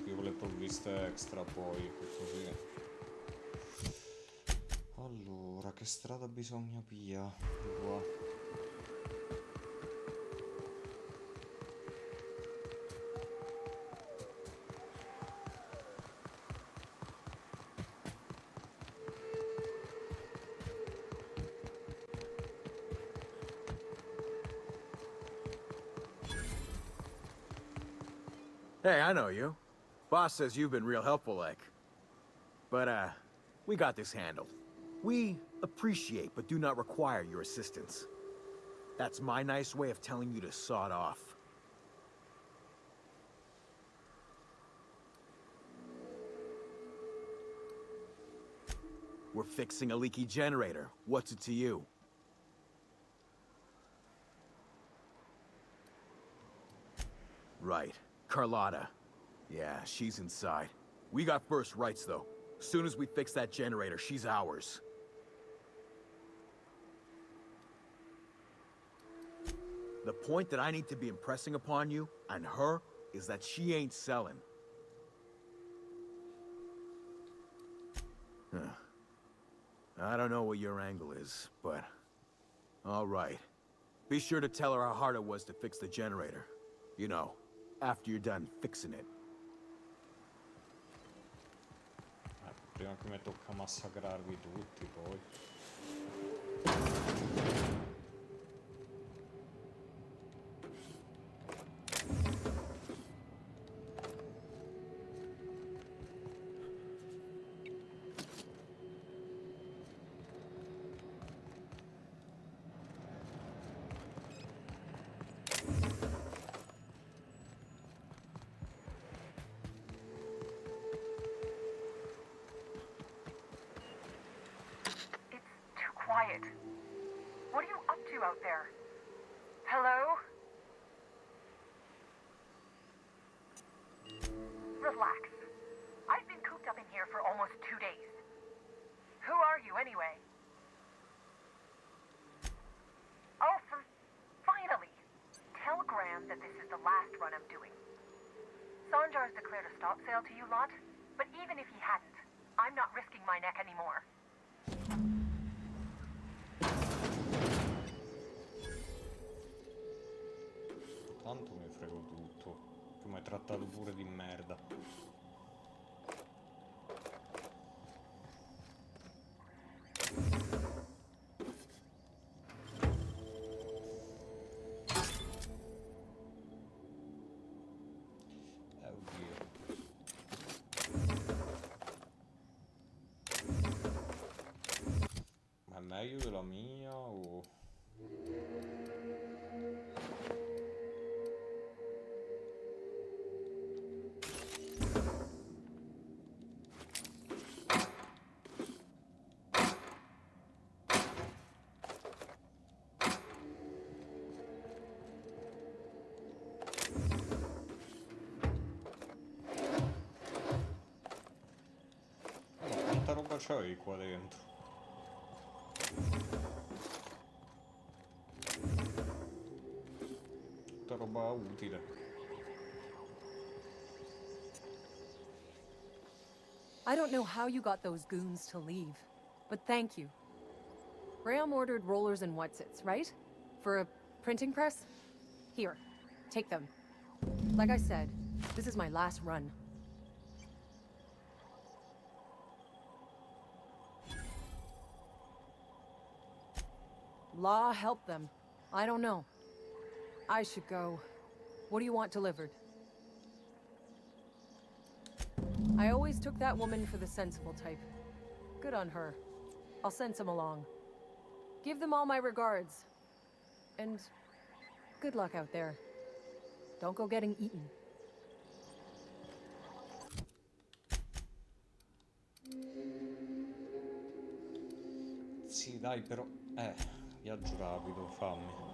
Più le provviste extra poi, così. Allora, che strada bisogna via? Qua. Hey, I know you. Boss says you've been real helpful, like. But, we got this handled. We appreciate but do not require your assistance. That's my nice way of telling you to sod off. We're fixing a leaky generator. What's it to you? Right. Carlotta. Yeah, she's inside. We got first rights, though. Soon as we fix that generator, she's ours. The point that I need to be impressing upon you, and her, is that she ain't selling. I don't know what your angle is, but... all right. Be sure to tell her how hard it was to fix the generator. You know, after you're done fixing it. Prima che mi tocca massacrarvi tutti, poi. Quiet. What are you up to out there? Hello? Relax. I've been cooped up in here for almost 2 days. Who are you, anyway? Oh, finally! Tell Graham that this is the last run I'm doing. Sanjar's declared a stop sale to you lot, but even if he hadn't, I'm not risking my neck anymore. tanto mi frego tutto. Che mi hai trattato pure di merda. Ma è meglio della mia o... Quanta roba c'hai qua dentro? Tutta roba utile. I don't know how you got those goons to leave, but thank you. Graham ordered rollers and whatsits, right? For a printing press? Here, take them. Like I said, this is my last run. Law help them. I don't know. I should go. What do you want delivered? I always took that woman for the sensible type. Good on her. I'll send some along. Give them all my regards. And good luck out there. Don't go getting eaten. Sì, dai, però... viaggio rapido, fammi.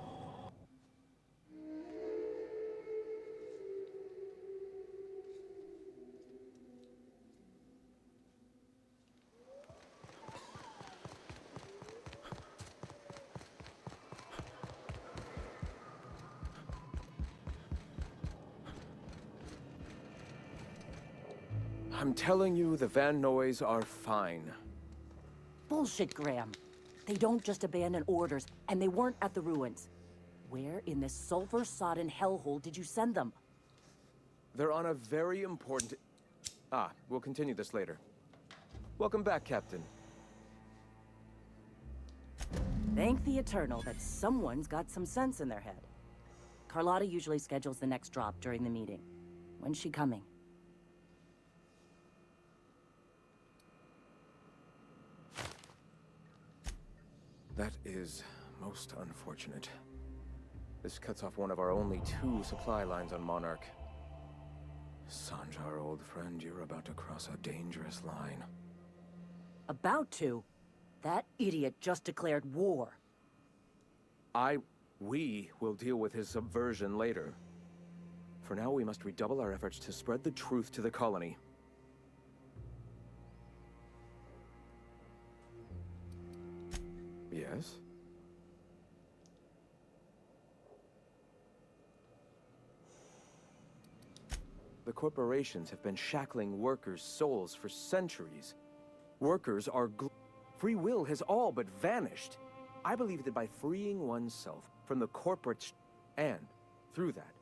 I'm telling you, the Van Noys are fine. Bullshit, Graham. They don't just abandon orders, and they weren't at the ruins. Where in this sulfur-sodden hellhole did you send them? They're on a very important... Ah, we'll continue this later. Welcome back, Captain. Thank the Eternal that someone's got some sense in their head. Carlotta usually schedules the next drop during the meeting. When's she coming? That is most unfortunate. This cuts off one of our only 2 supply lines on Monarch. Sanjar, old friend, you're about to cross a dangerous line. About to? That idiot just declared war. We will deal with his subversion later. For now, we must redouble our efforts to spread the truth to the colony. Yes? The corporations have been shackling workers' souls for centuries. Workers are free will has all but vanished. I believe that by freeing oneself from the corporate and through that,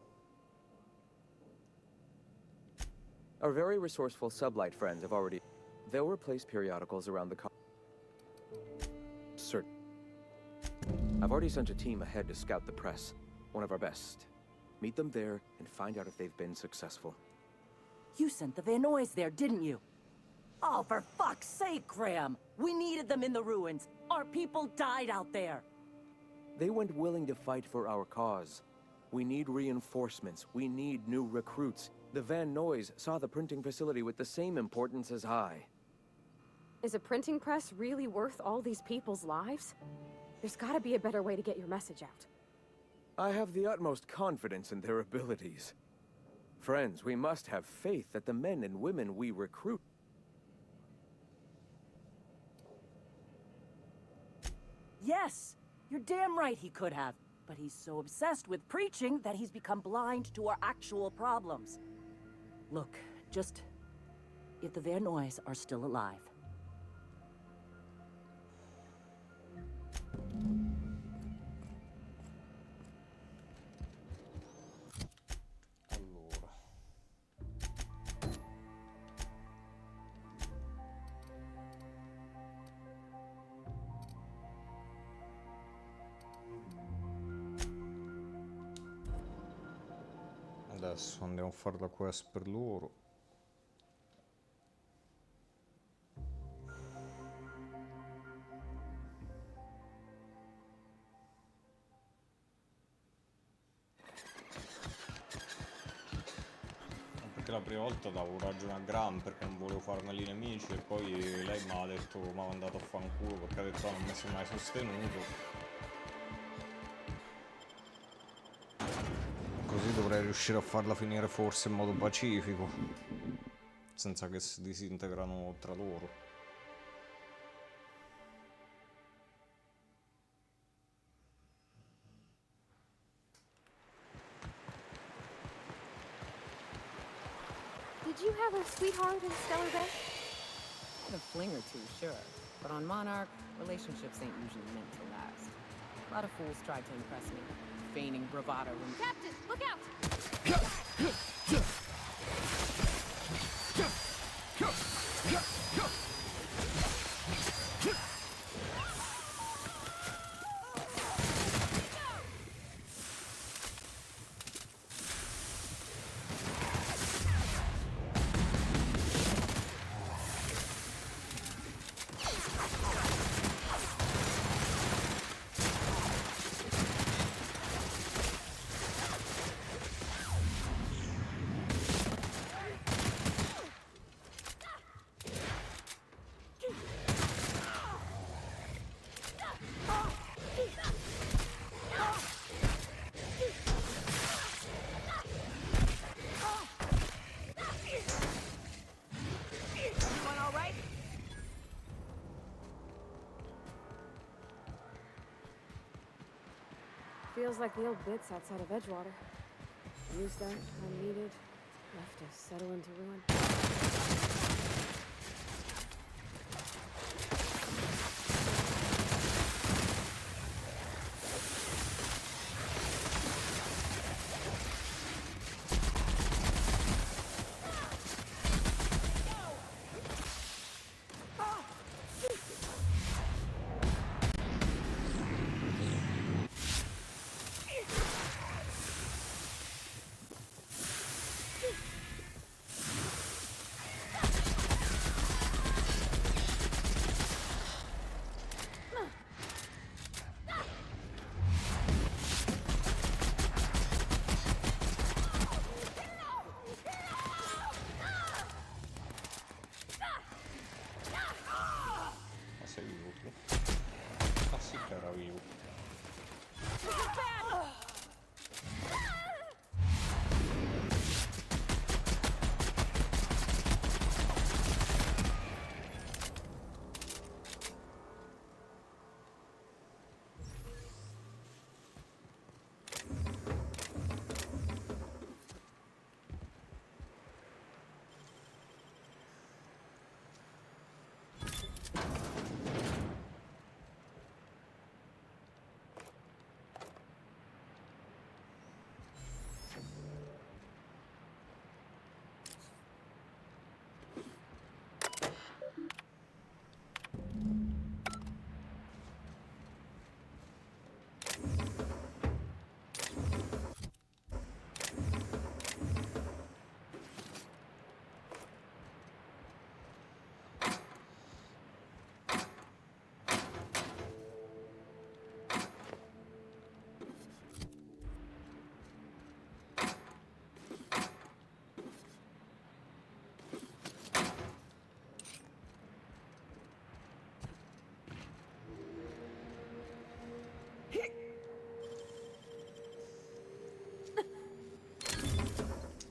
our very resourceful sublight friends have already... They'll replace periodicals around the certain. I've already sent a team ahead to scout the press. One of our best. Meet them there and find out if they've been successful. You sent the Van Noys there, didn't you? Oh, for fuck's sake, Graham! We needed them in the ruins. Our people died out there. They went willing to fight for our cause. We need reinforcements. We need new recruits. The Van Noys saw the printing facility with the same importance as I. Is a printing press really worth all these people's lives? There's gotta be a better way to get your message out. I have the utmost confidence in their abilities. Friends, we must have faith that the men and women we recruit... Yes! You're damn right he could have. But he's so obsessed with preaching that he's become blind to our actual problems. Look, just... if the Van Noys are still alive... Adesso andiamo a fare la quest per loro. Perché la prima volta davo ragione a Gram perché non volevo farmeli i nemici e poi lei mi ha detto, mi ha mandato a fanculo perché ha detto non mi sei mai sostenuto. Così dovrei riuscire a farla finire forse in modo pacifico, senza che si disintegrano tra loro. Did you have a sweetheart in Stellar Bay? A fling or two, sure. But on Monarch, relationships ain't usually meant to last. A lot of fools tried to impress me, feigning bravado and... Captain, look out! Feels like the old bits outside of Edgewater. Used up, unneeded, left to settle into ruin.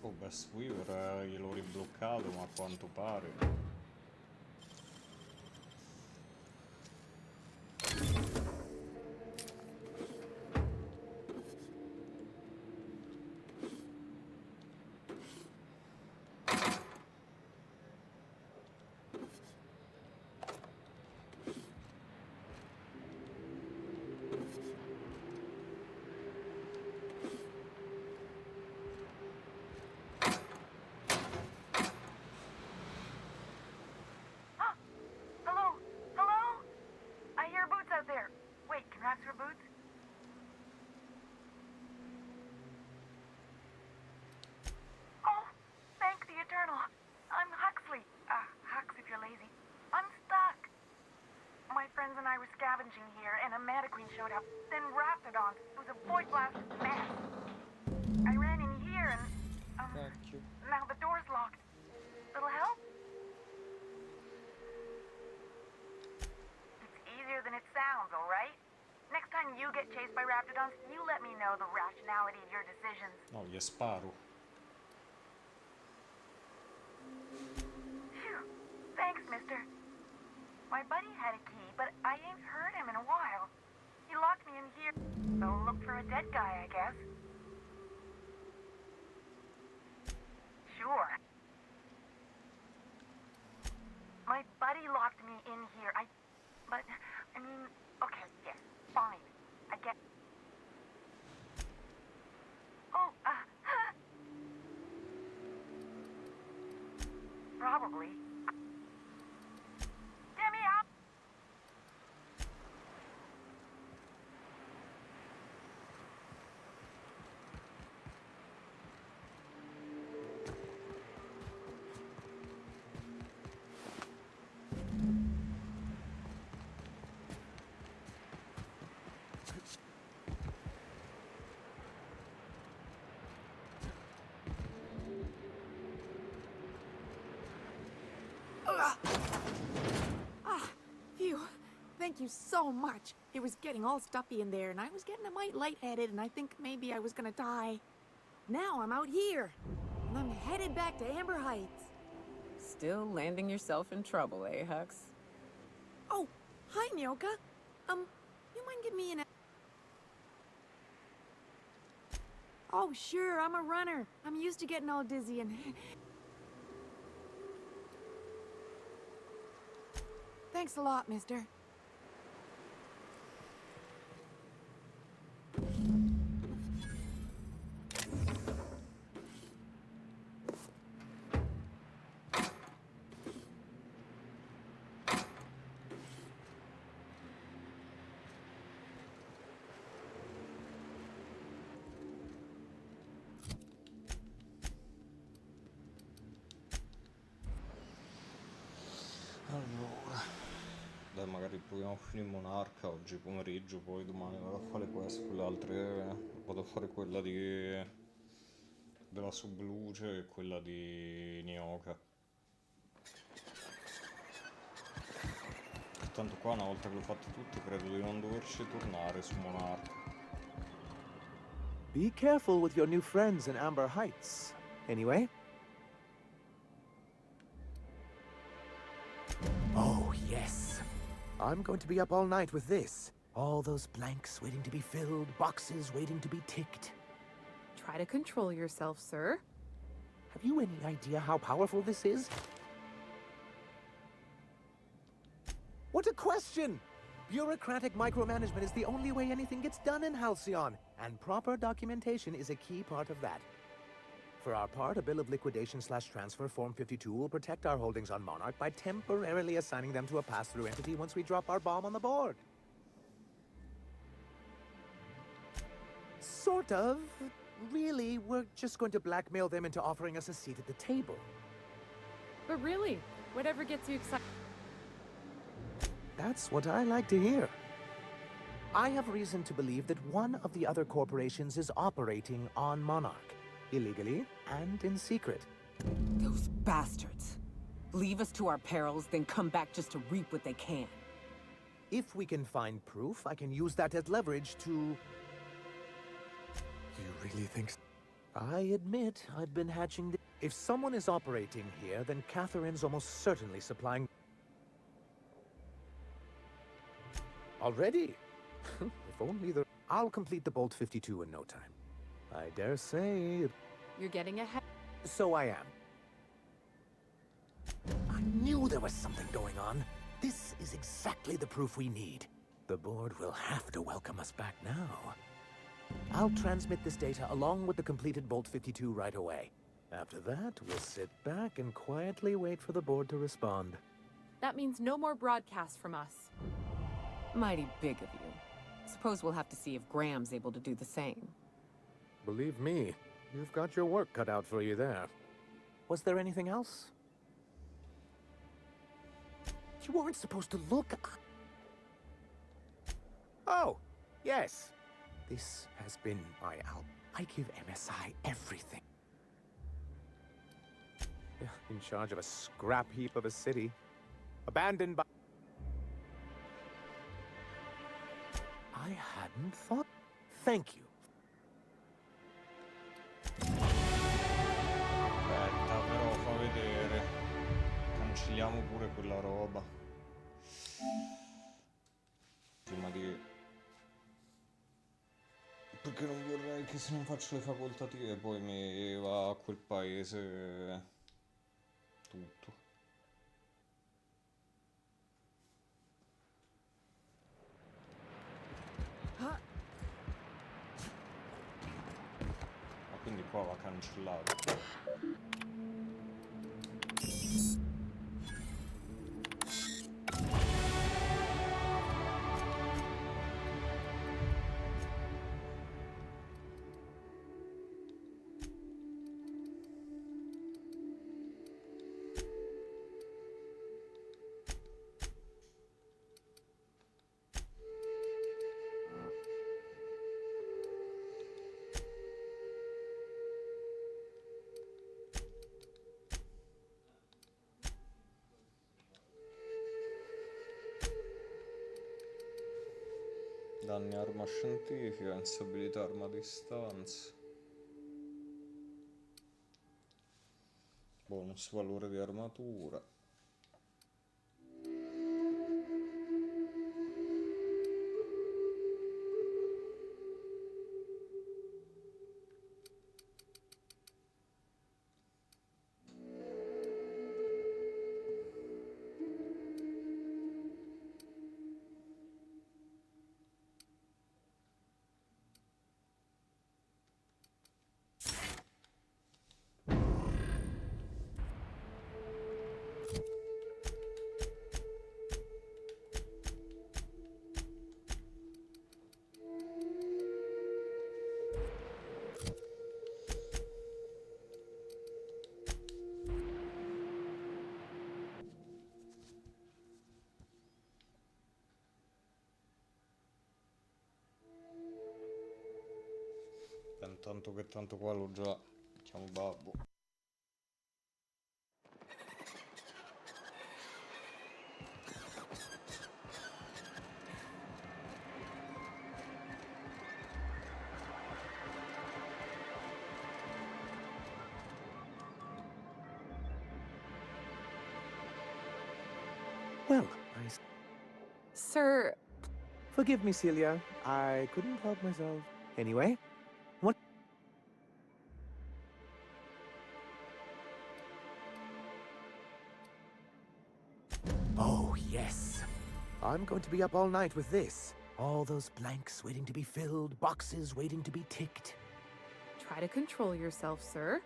Oh, Best Weaver gliel'ho ribloccato, ma a quanto pare. Raptidon. It was a void blast mess. I ran in here and, now the door's locked. Little help? It's easier than it sounds, alright? Next time you get chased by Raptidons, you let me know the rationality of your decisions. No, gli sparo. Phew. Thanks, mister. My buddy had a key, but I ain't heard him in a while. He locked me in here, so look for a dead guy, I guess. Sure. My buddy locked me in here. But, I mean, okay, yes, fine. I get... Oh, probably. Get me out! Phew. Thank you so much. It was getting all stuffy in there, and I was getting a mite lightheaded, and I think maybe I was gonna die. Now I'm out here, and I'm headed back to Amber Heights. Still landing yourself in trouble, eh, Hux? Oh, hi, Nyoka. You mind giving me an... Oh, sure, I'm a runner. I'm used to getting all dizzy and... Thanks a lot, mister. Allora, dai, magari proviamo a finire Monarca oggi pomeriggio, poi domani vado a fare queste, quelle altre, vado a fare quella della subluce e quella di Nyoka. Tanto qua una volta che l'ho fatte tutte credo di non doverci tornare su Monarca. Be careful with your new friends in Amber Heights. Anyway? Oh, yes. I'm going to be up all night with this. All those blanks waiting to be filled, boxes waiting to be ticked. Try to control yourself, sir. Have you any idea how powerful this is? What a question! Bureaucratic micromanagement is the only way anything gets done in Halcyon, and proper documentation is a key part of that. For our part, a bill of liquidation/transfer Form 52 will protect our holdings on Monarch by temporarily assigning them to a pass-through entity once we drop our bomb on the board. Sort of. Really, we're just going to blackmail them into offering us a seat at the table. But really, whatever gets you excited. That's what I like to hear. I have reason to believe that one of the other corporations is operating on Monarch. Illegally and in secret. Those bastards. Leave us to our perils, then come back just to reap what they can. If we can find proof, I can use that as leverage to... You really think so? I admit, I've been hatching... If someone is operating here, then Catherine's almost certainly supplying... Already? If only the... I'll complete the Bolt 52 in no time. I dare say... You're getting ahead. So I am. I knew there was something going on. This is exactly the proof we need. The board will have to welcome us back now. I'll transmit this data along with the completed Bolt 52 right away. After that, we'll sit back and quietly wait for the board to respond. That means no more broadcasts from us. Mighty big of you. Suppose we'll have to see if Graham's able to do the same. Believe me, you've got your work cut out for you there. Was there anything else? You weren't supposed to look. Oh, yes. This has been my album. I give MSI everything. In charge of a scrap heap of a city. Abandoned by... I hadn't thought... Thank you. Aspetta, però fa vedere. Cancelliamo pure quella roba. Prima di... Perché non vorrei che se non faccio le facoltative poi mi va a quel paese tutto. Ma quindi qua va cancellato. Danni arma scientifica, instabilità arma a distanza. Bonus valore di armatura. Intanto che tanto qua l'ho già, chiamo babbo. Well, Sir, forgive me, Celia. I couldn't help myself. Anyway, what? Oh, yes. I'm going to be up all night with this. All those blanks waiting to be filled, boxes waiting to be ticked. try to control yourself, sir.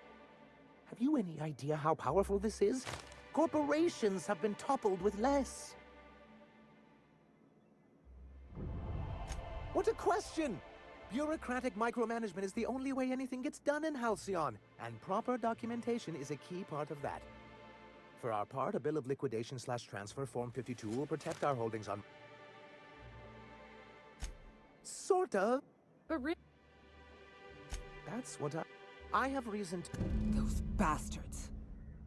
Have you any idea how powerful this is? Corporations have been toppled with less. What a question! Bureaucratic micromanagement is the only way anything gets done in Halcyon, and proper documentation is a key part of that. For our part, a bill of liquidation/transfer Form 52 will protect our holdings on... Sort of. But That's what I have reason to... Those bastards.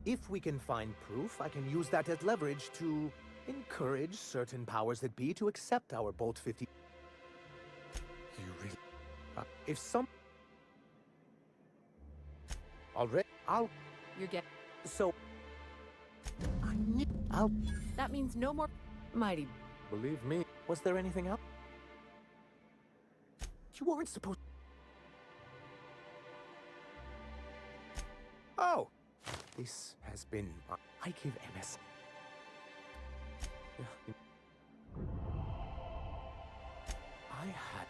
If we can find proof, I can use that as leverage to encourage certain powers that be to accept our Bolt 50... You really... if some... Already... I'll... You're getting... So... I'll... That means no more... Mighty. Believe me. Was there anything else? You weren't supposed... Oh! This has been... I give MS... I had...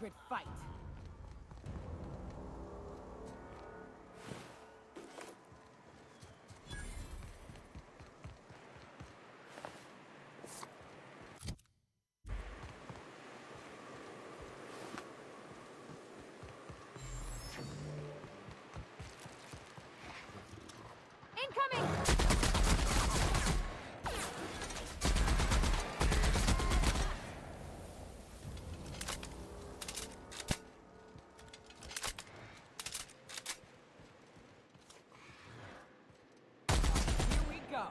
sacred fight. Incoming! Here we go.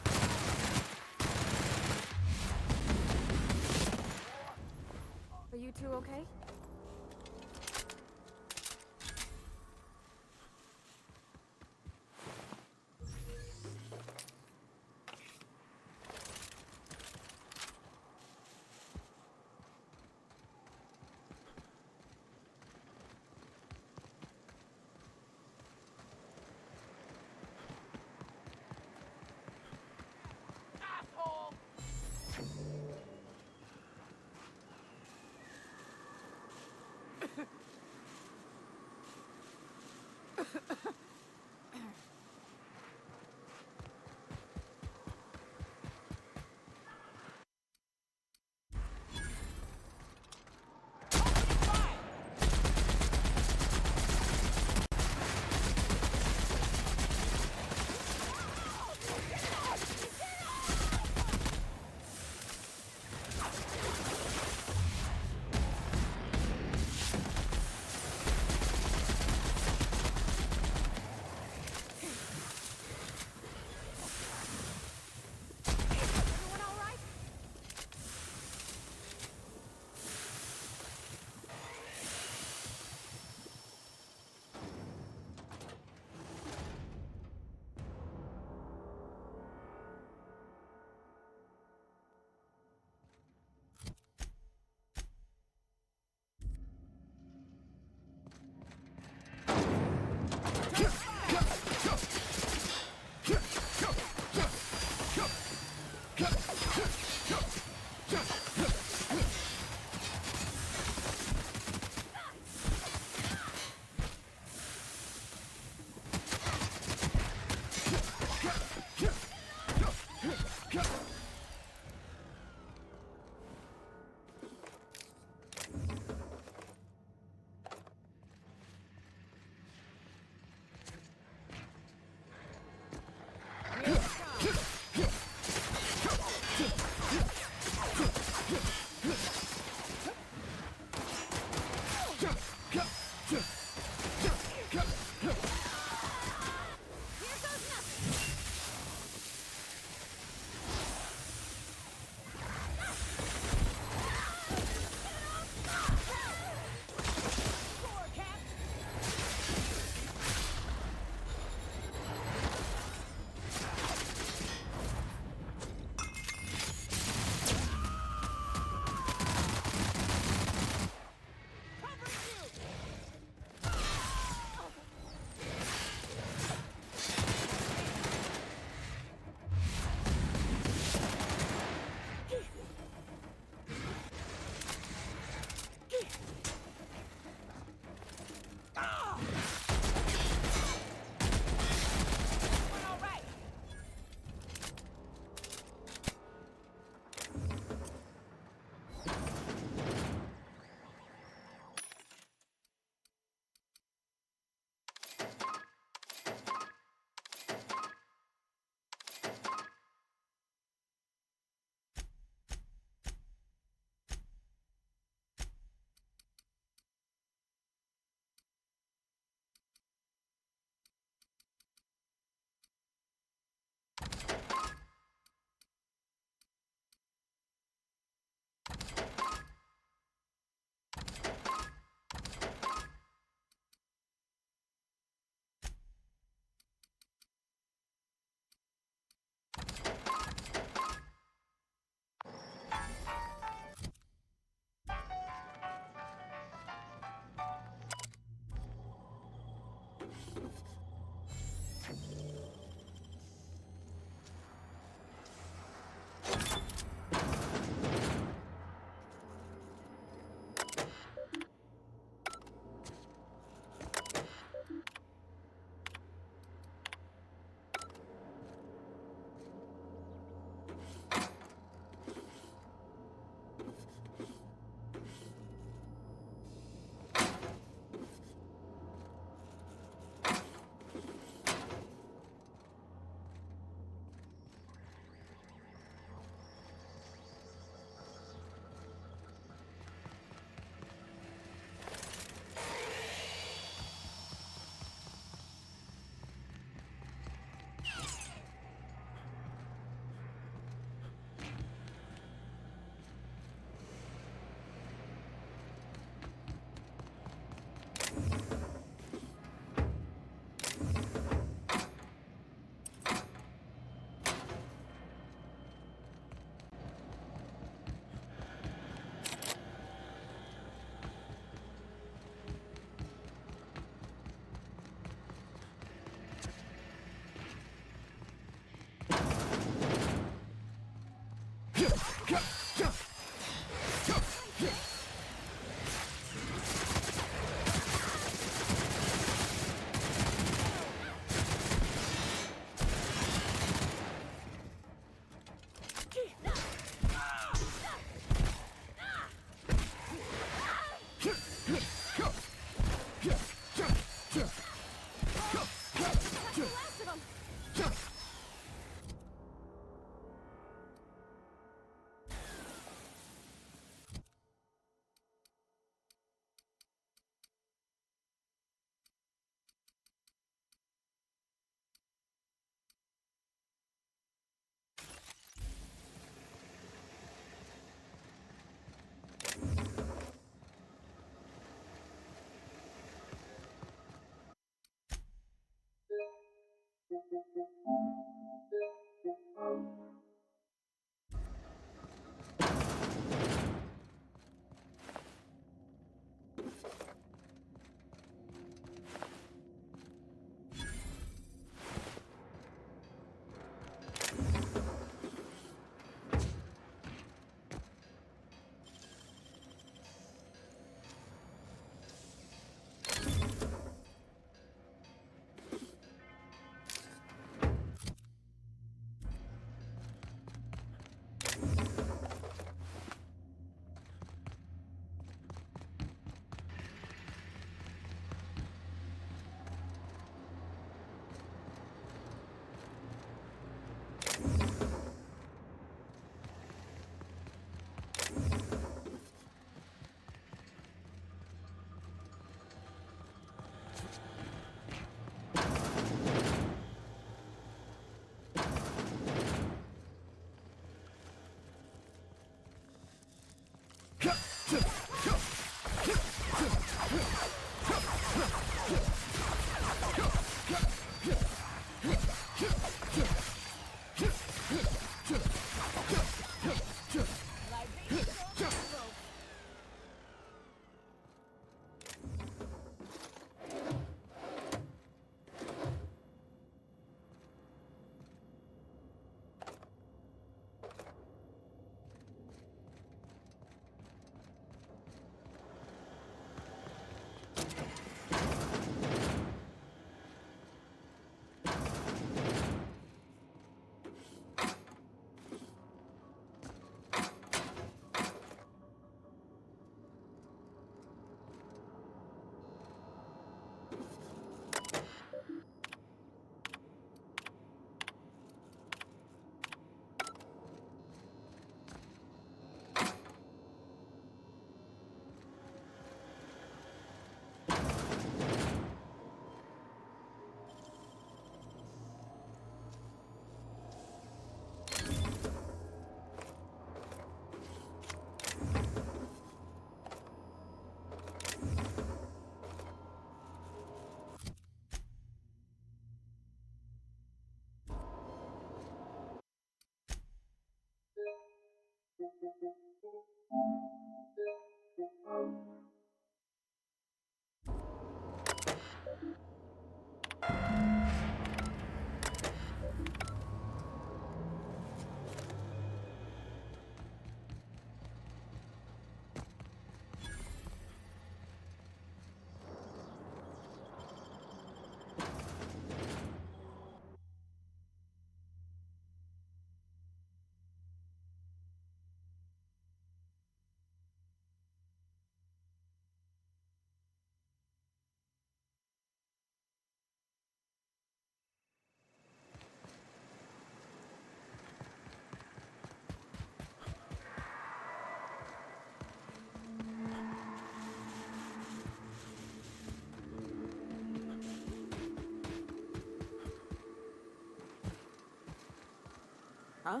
Huh?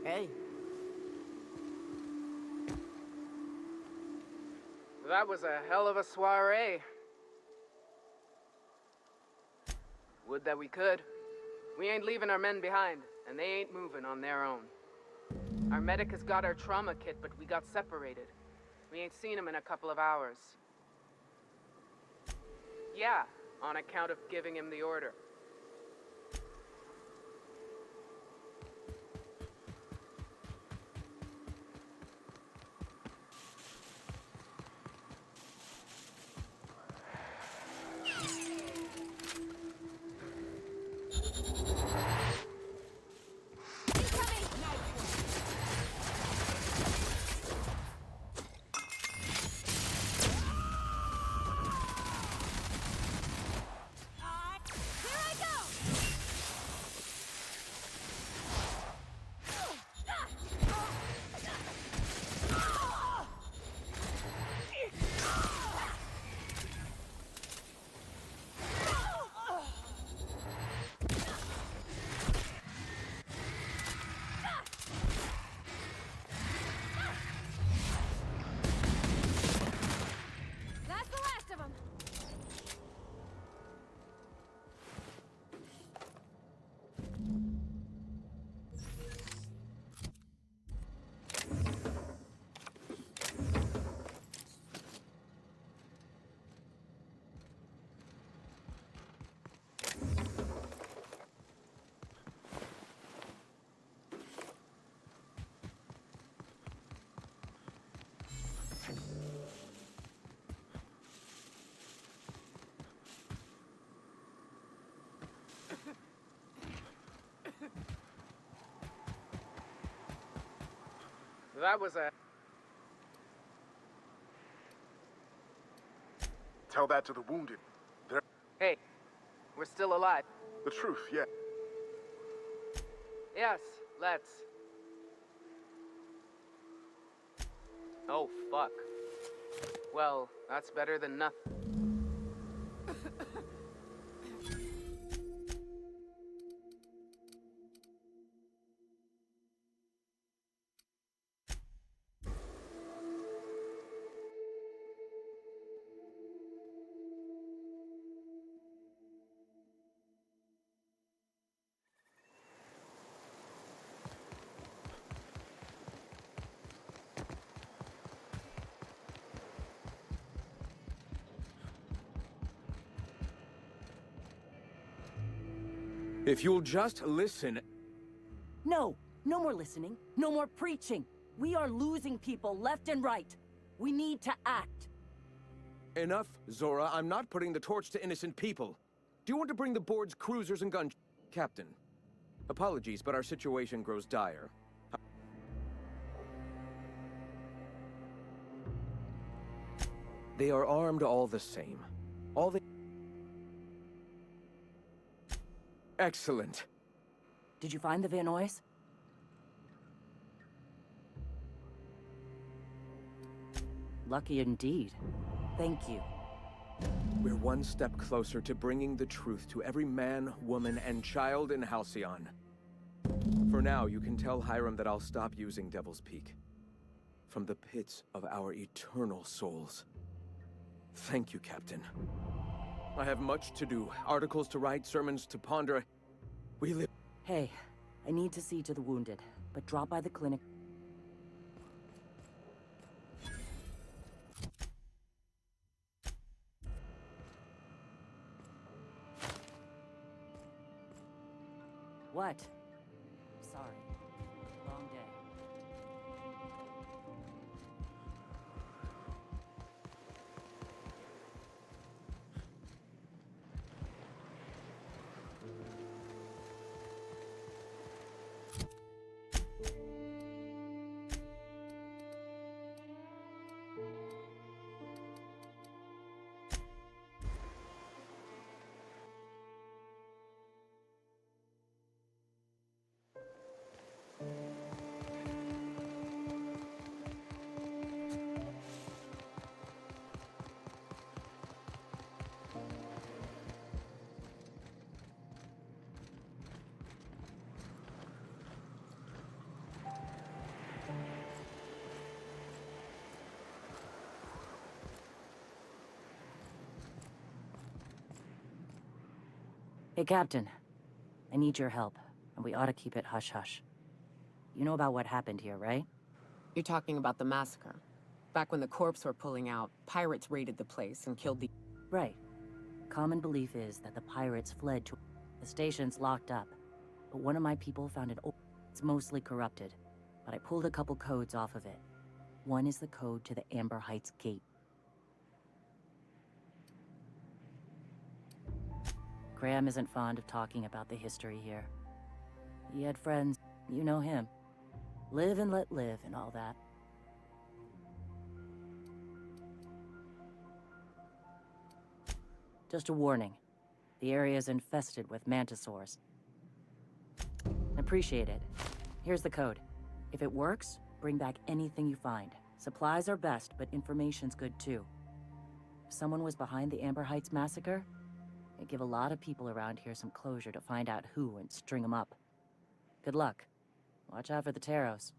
Hey. That was a hell of a soiree. Would that we could. We ain't leaving our men behind, and they ain't moving on their own. Our medic has got our trauma kit, but we got separated. We ain't seen him in a couple of hours. Yeah, on account of giving him the order. Here I That was a... Tell that to the wounded. They're... Hey, we're still alive. The truth, yeah. Yes, let's. Oh, fuck. Well, that's better than nothing. If you'll just listen... No! No more listening. No more preaching. We are losing people left and right. We need to act. Enough, Zora. I'm not putting the torch to innocent people. Do you want to bring the board's cruisers and guns? Captain, apologies, but our situation grows dire. They are armed all the same. All they... Excellent. Did you find the Vanoys? Lucky indeed. Thank you. We're one step closer to bringing the truth to every man, woman, and child in Halcyon. For now, you can tell Hiram that I'll stop using Devil's Peak. From the pits of our eternal souls. Thank you, Captain. I have much to do. Articles to write, sermons to ponder. We live... Hey, I need to see to the wounded, but drop by the clinic. What? Sorry. Long day. Hey, Captain. I need your help, and we ought to keep it hush-hush. You know about what happened here, right? You're talking about the massacre. Back when the corps were pulling out, pirates raided the place and killed the... Right. Common belief is that the pirates fled to... The station's locked up, but one of my people found an old... It's mostly corrupted, but I pulled a couple codes off of it. One is the code to the Amber Heights gate. Graham isn't fond of talking about the history here. He had friends, you know him. Live and let live and all that. Just a warning. The area's infested with mantisaurs. Appreciate it. Here's the code. If it works, bring back anything you find. Supplies are best, but information's good too. If someone was behind the Amber Heights massacre, it'd give a lot of people around here some closure to find out who and string them up. Good luck. Watch out for the Taros.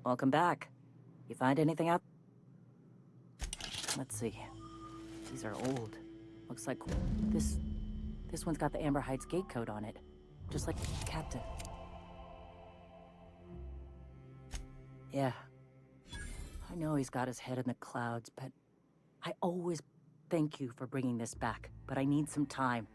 welcome back. You find anything out? Let's see. These are old. Looks like this one's got the Amber Heights gate code on it. Just like Captain. Yeah. I know he's got his head in the clouds, but I always thank you for bringing this back, but I need some time.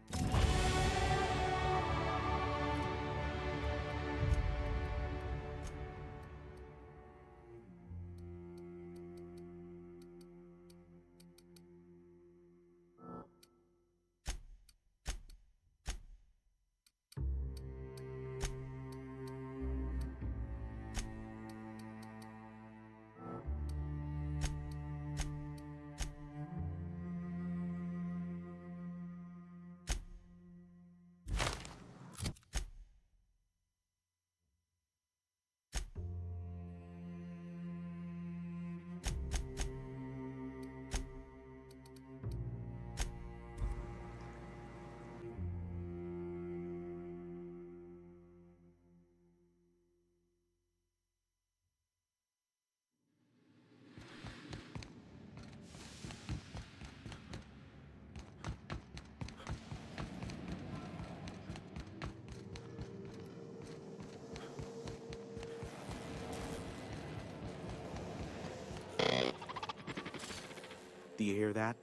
Do you hear that?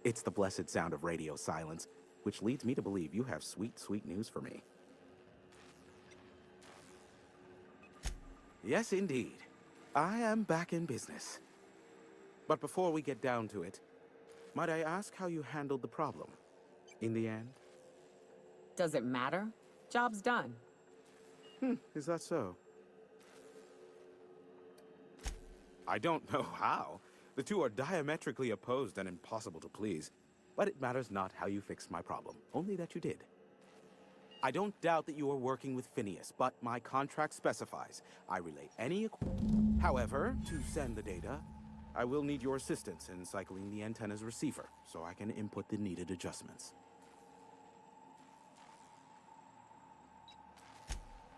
It's the blessed sound of radio silence, which leads me to believe you have sweet, sweet news for me. Yes, indeed. I am back in business. But before we get down to it, might I ask how you handled the problem? In the end? Does it matter? Job's done. Is that so? I don't know how. The two are diametrically opposed and impossible to please. But it matters not how you fixed my problem, only that you did. I don't doubt that you are working with Phineas, but my contract specifies I relay any... However, to send the data, I will need your assistance in cycling the antenna's receiver, so I can input the needed adjustments.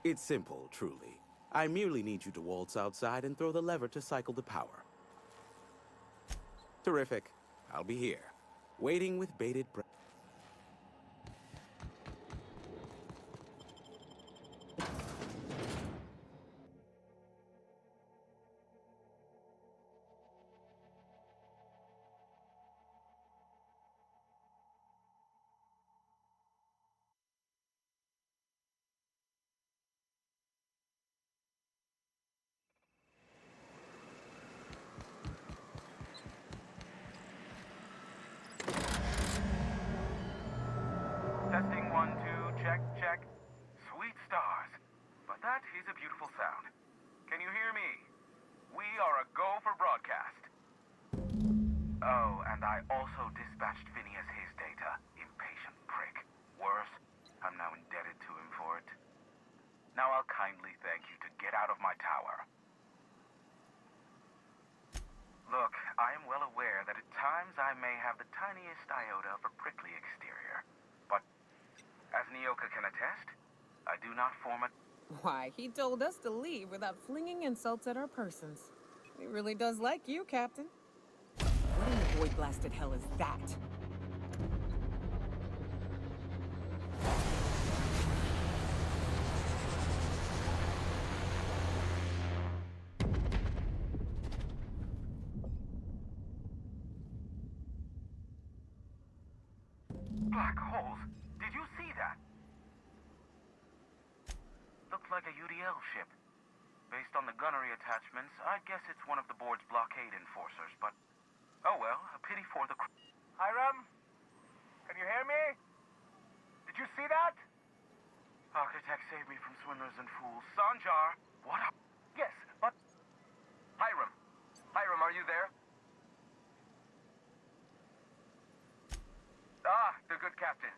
It's simple, truly. I merely need you to waltz outside and throw the lever to cycle the power. Terrific. I'll be here, waiting with bated breath. Testing 1, 2, check, check. Sweet stars. But that is a beautiful sound. Can you hear me? We are a go for broadcast. Oh, and I also dispatched Phineas his data. Impatient prick. Worse, I'm now indebted to him for it. Now I'll kindly thank you to get out of my tower. Look, I am well aware that at times I may have the tiniest iota of a prickly exterior. But, as Nyoka can attest, I do not form a... Why, he told us to leave without flinging insults at our persons. He really does like you, Captain. What in the void-blasted hell is that? Black holes. Did you see that? Looked like a UDL ship. Based on the gunnery attachments, I guess it's one of the board's blockade enforcers, but... Oh well, a pity for the... Hiram? Can you hear me? Did you see that? Architect saved me from swindlers and fools. Sanjar! What a... Yes, but... Hiram. Hiram, are you there? Ah, the good captain.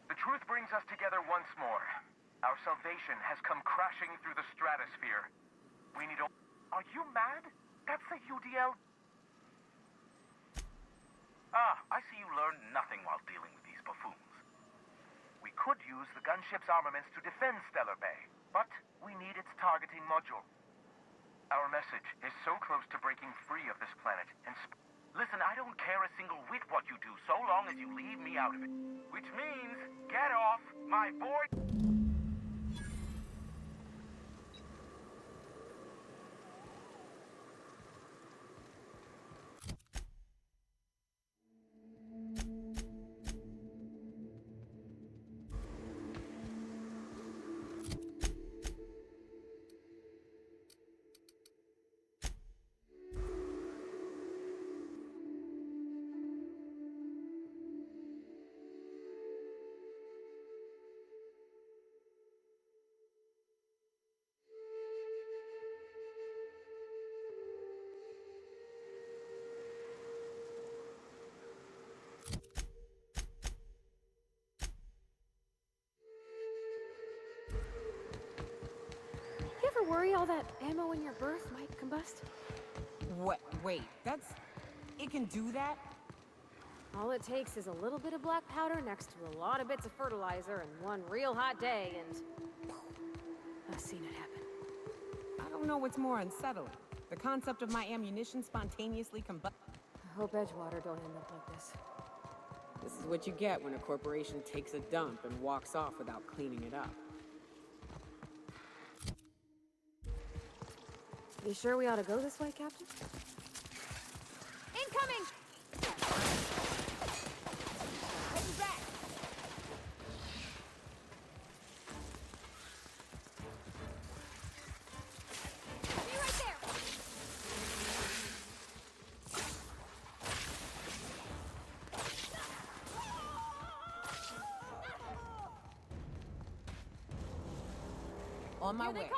The truth brings us together once more. Our salvation has come crashing through the stratosphere. We need all... Are you mad? That's a UDL... Ah, I see you learned nothing while dealing with these buffoons. We could use the gunship's armaments to defend Stellar Bay, but we need its targeting module. Our message is so close to breaking free of this planet. And listen, I don't care a single whit what you do, so long as you leave me out of it. Which means, get off my board. You ever worry all that ammo in your berth might combust? What? Wait, that's... It can do that? All it takes is a little bit of black powder next to a lot of bits of fertilizer and one real hot day, and... I've seen it happen. I don't know what's more unsettling. The concept of my ammunition spontaneously combust... I hope Edgewater don't end up like this. This is what you get when a corporation takes a dump and walks off without cleaning it up. You sure we ought to go this way, Captain? Incoming! Heading back! Be right there! On my Here way. they come!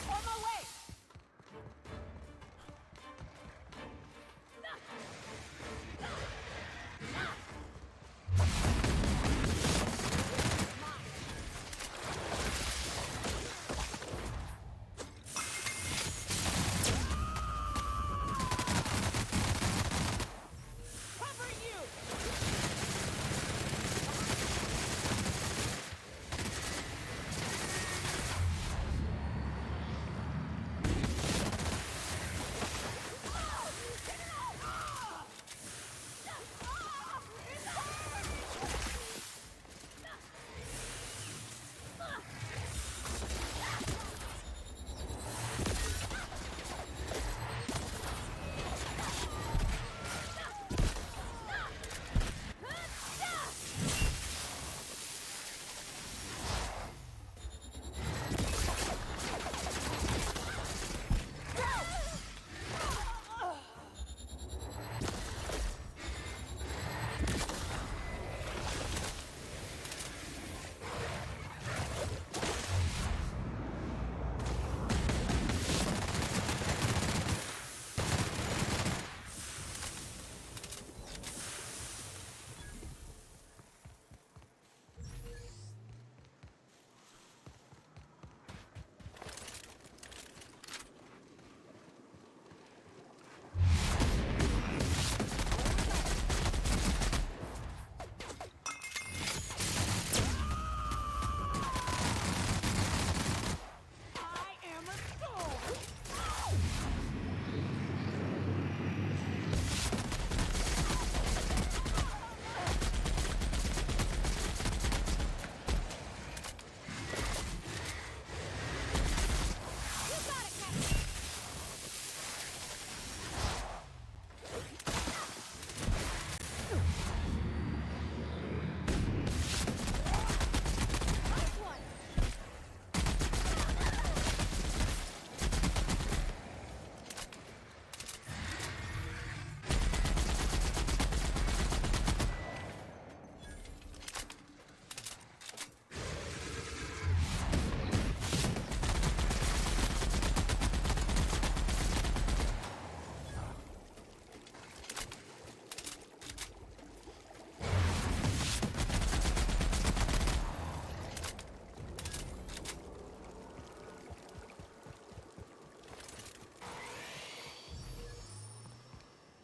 On my way! Covering you!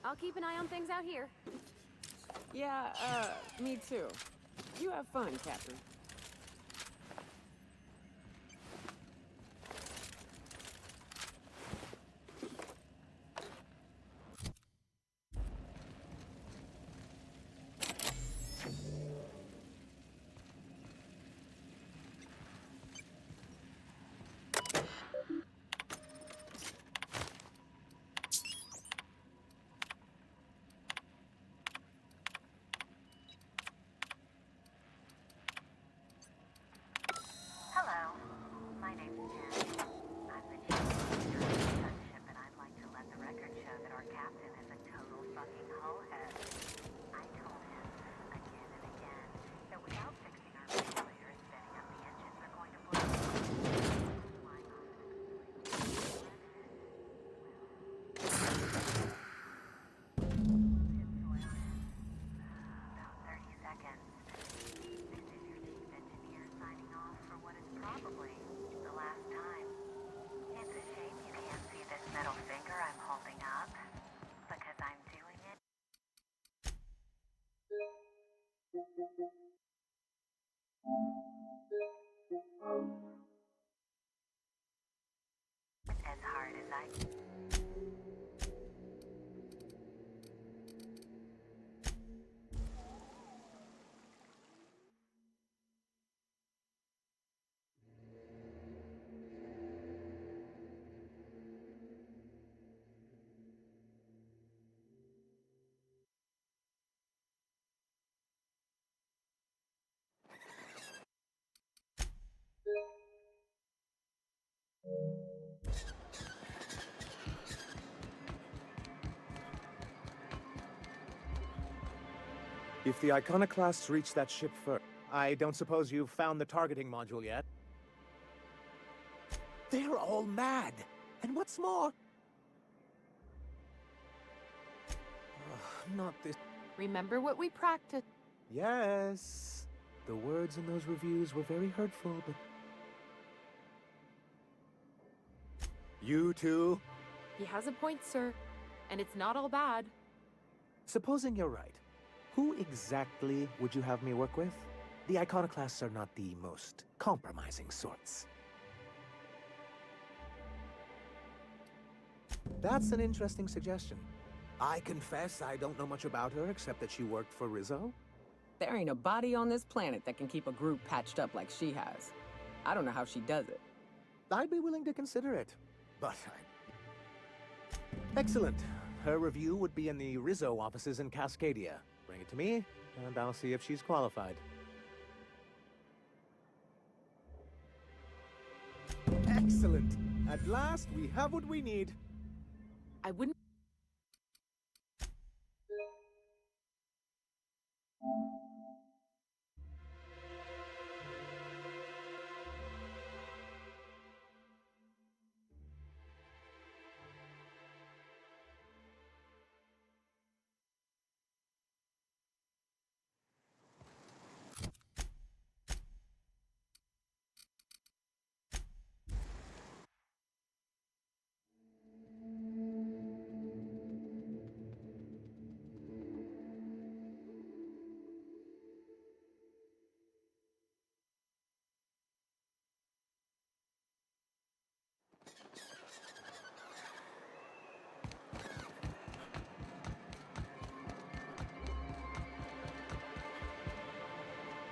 I'll keep an eye on things out here. Yeah, me too. You have fun, Captain. If the Iconoclasts reach that ship first, I don't suppose you've found the targeting module yet? They're all mad. And what's more... not this... Remember what we practiced. Yes. The words in those reviews were very hurtful, but... You two? He has a point, sir. And it's not all bad. Supposing you're right, who exactly would you have me work with? The Iconoclasts are not the most compromising sorts. That's an interesting suggestion. I confess I don't know much about her except that she worked for Rizzo. There ain't a body on this planet that can keep a group patched up like she has. I don't know how she does it. I'd be willing to consider it, but Excellent. Her review would be in the Rizzo offices in Cascadia. Bring it to me, and I'll see if she's qualified. Excellent. At last, we have what we need. I wouldn't...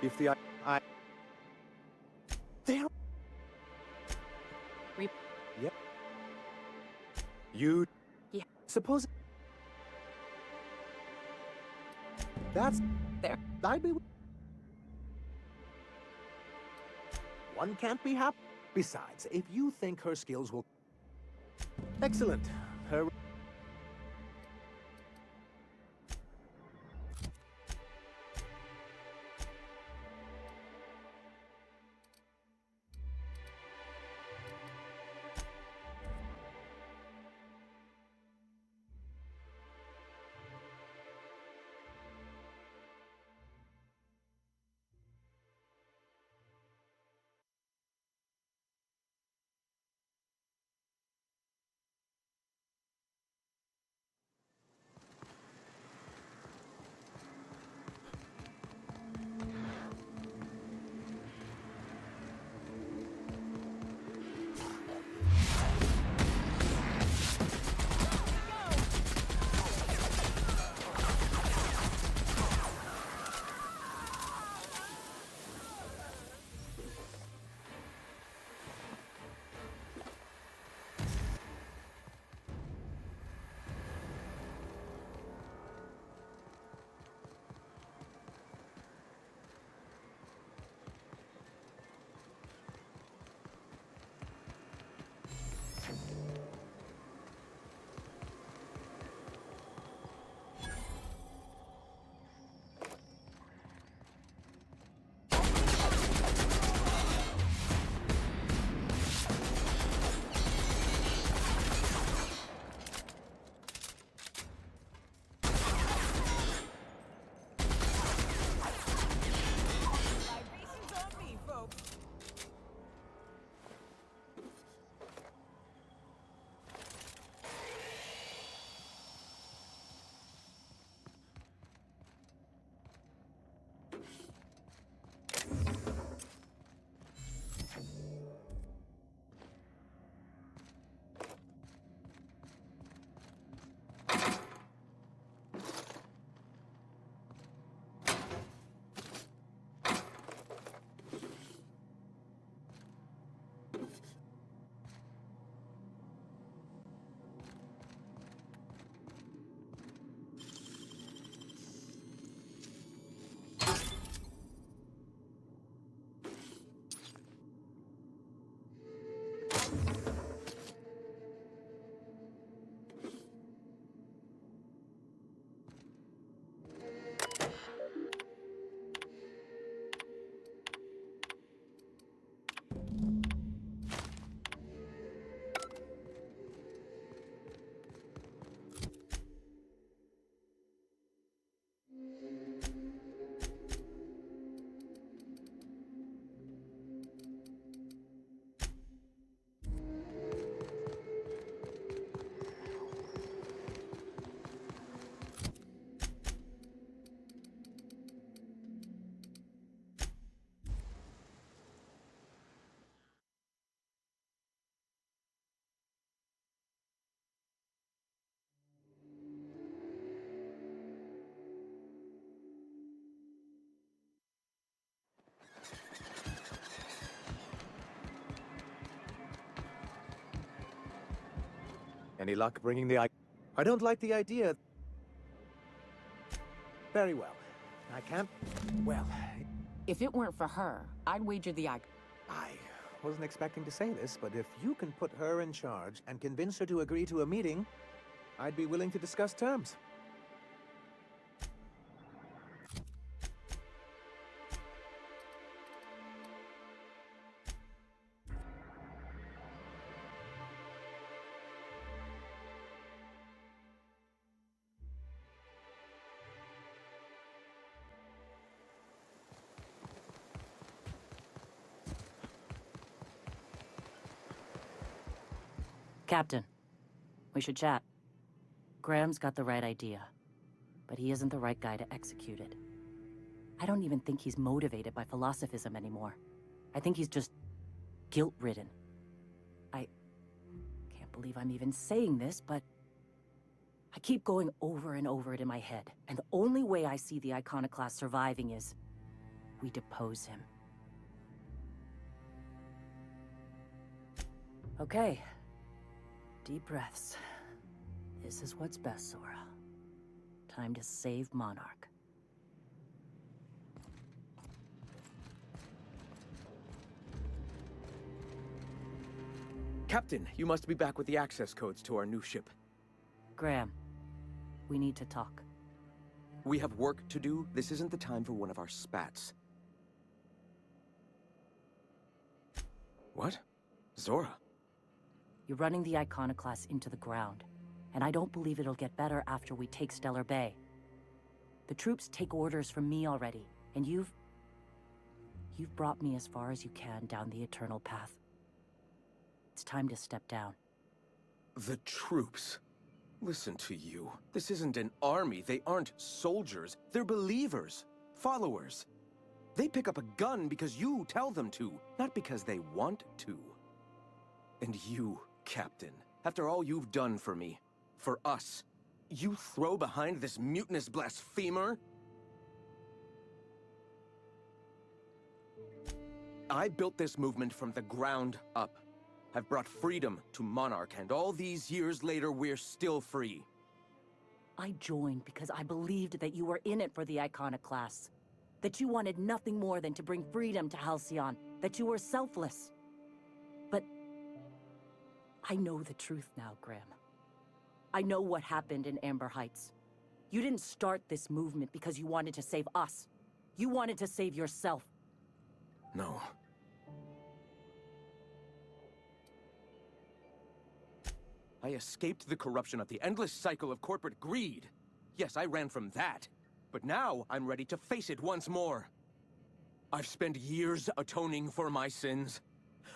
If the There... Yep. You... Yeah. Suppose... That's... There. I'd be... One can't be happy. Besides, if you think her skills will... Excellent. Her... Any luck bringing the I don't like the idea. Very well. I can't... Well... If it weren't for her, I'd wager the I wasn't expecting to say this, but if you can put her in charge and convince her to agree to a meeting, I'd be willing to discuss terms. Captain, we should chat. Graham's got the right idea, but he isn't the right guy to execute it. I don't even think he's motivated by philosophism anymore. I think he's just guilt-ridden. I can't believe I'm even saying this, but I keep going over and over it in my head, and the only way I see the Iconoclast surviving is we depose him. Okay. Deep breaths. This is what's best, Zora. Time to save Monarch. Captain, you must be back with the access codes to our new ship. Graham, we need to talk. We have work to do. This isn't the time for one of our spats. What? Zora? You're running the Iconoclast into the ground, and I don't believe it'll get better after we take Stellar Bay. The troops take orders from me already, and you've brought me as far as you can down the Eternal Path. It's time to step down. The troops? Listen to you. This isn't an army. They aren't soldiers. They're believers. Followers. They pick up a gun because you tell them to, not because they want to. And you, Captain, after all you've done for me, for us, you throw behind this mutinous blasphemer? I built this movement from the ground up. I've brought freedom to Monarch, and all these years later, we're still free. I joined because I believed that you were in it for the Iconoclasts. That you wanted nothing more than to bring freedom to Halcyon. That you were selfless. But I know the truth now, Graham. I know what happened in Amber Heights. You didn't start this movement because you wanted to save us. You wanted to save yourself. No. I escaped the corruption of the endless cycle of corporate greed. Yes, I ran from that. But now I'm ready to face it once more. I've spent years atoning for my sins.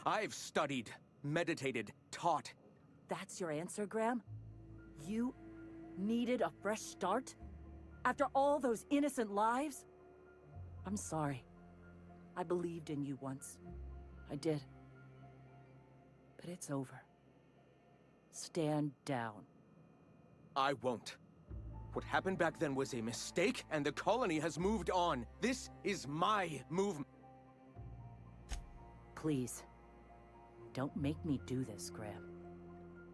I've studied, meditated, taught. That's your answer, Graham? You needed a fresh start? After all those innocent lives? I'm sorry. I believed in you once. I did. But it's over. Stand down. I won't. What happened back then was a mistake, and the colony has moved on. This is my movement. Please. Don't make me do this, Graham.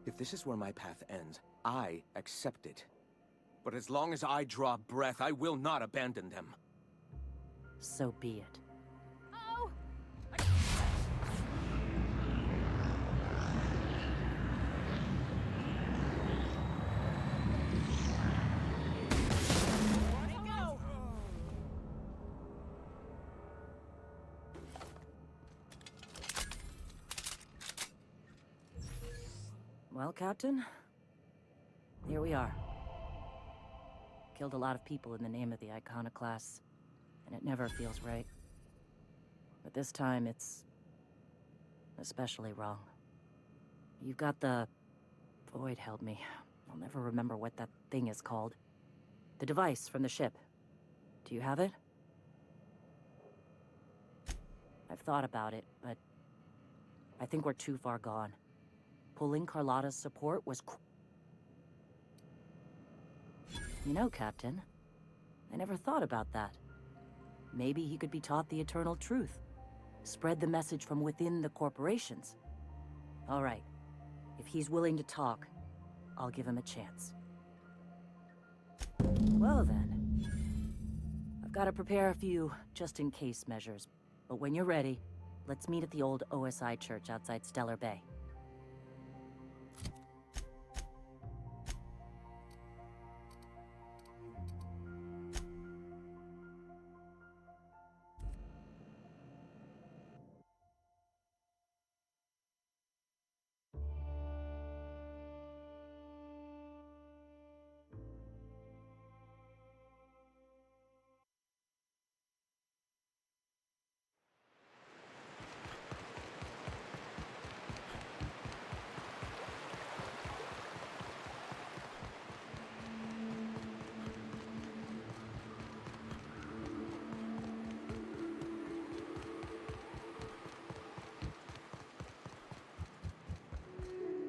If this is where my path ends, I accept it. But as long as I draw breath, I will not abandon them. So be it. Oh! Well, Captain, here we are. Killed a lot of people in the name of the Iconoclasts, and it never feels right. But this time, it's especially wrong. You've got the... Void held me. I'll never remember what that thing is called. The device from the ship. Do you have it? I've thought about it, but I think we're too far gone. Pulling Carlotta's support was You know, Captain, I never thought about that. Maybe he could be taught the eternal truth. Spread the message from within the corporations. All right. If he's willing to talk, I'll give him a chance. Well then. I've got to prepare a few just-in-case measures. But when you're ready, let's meet at the old OSI church outside Stellar Bay.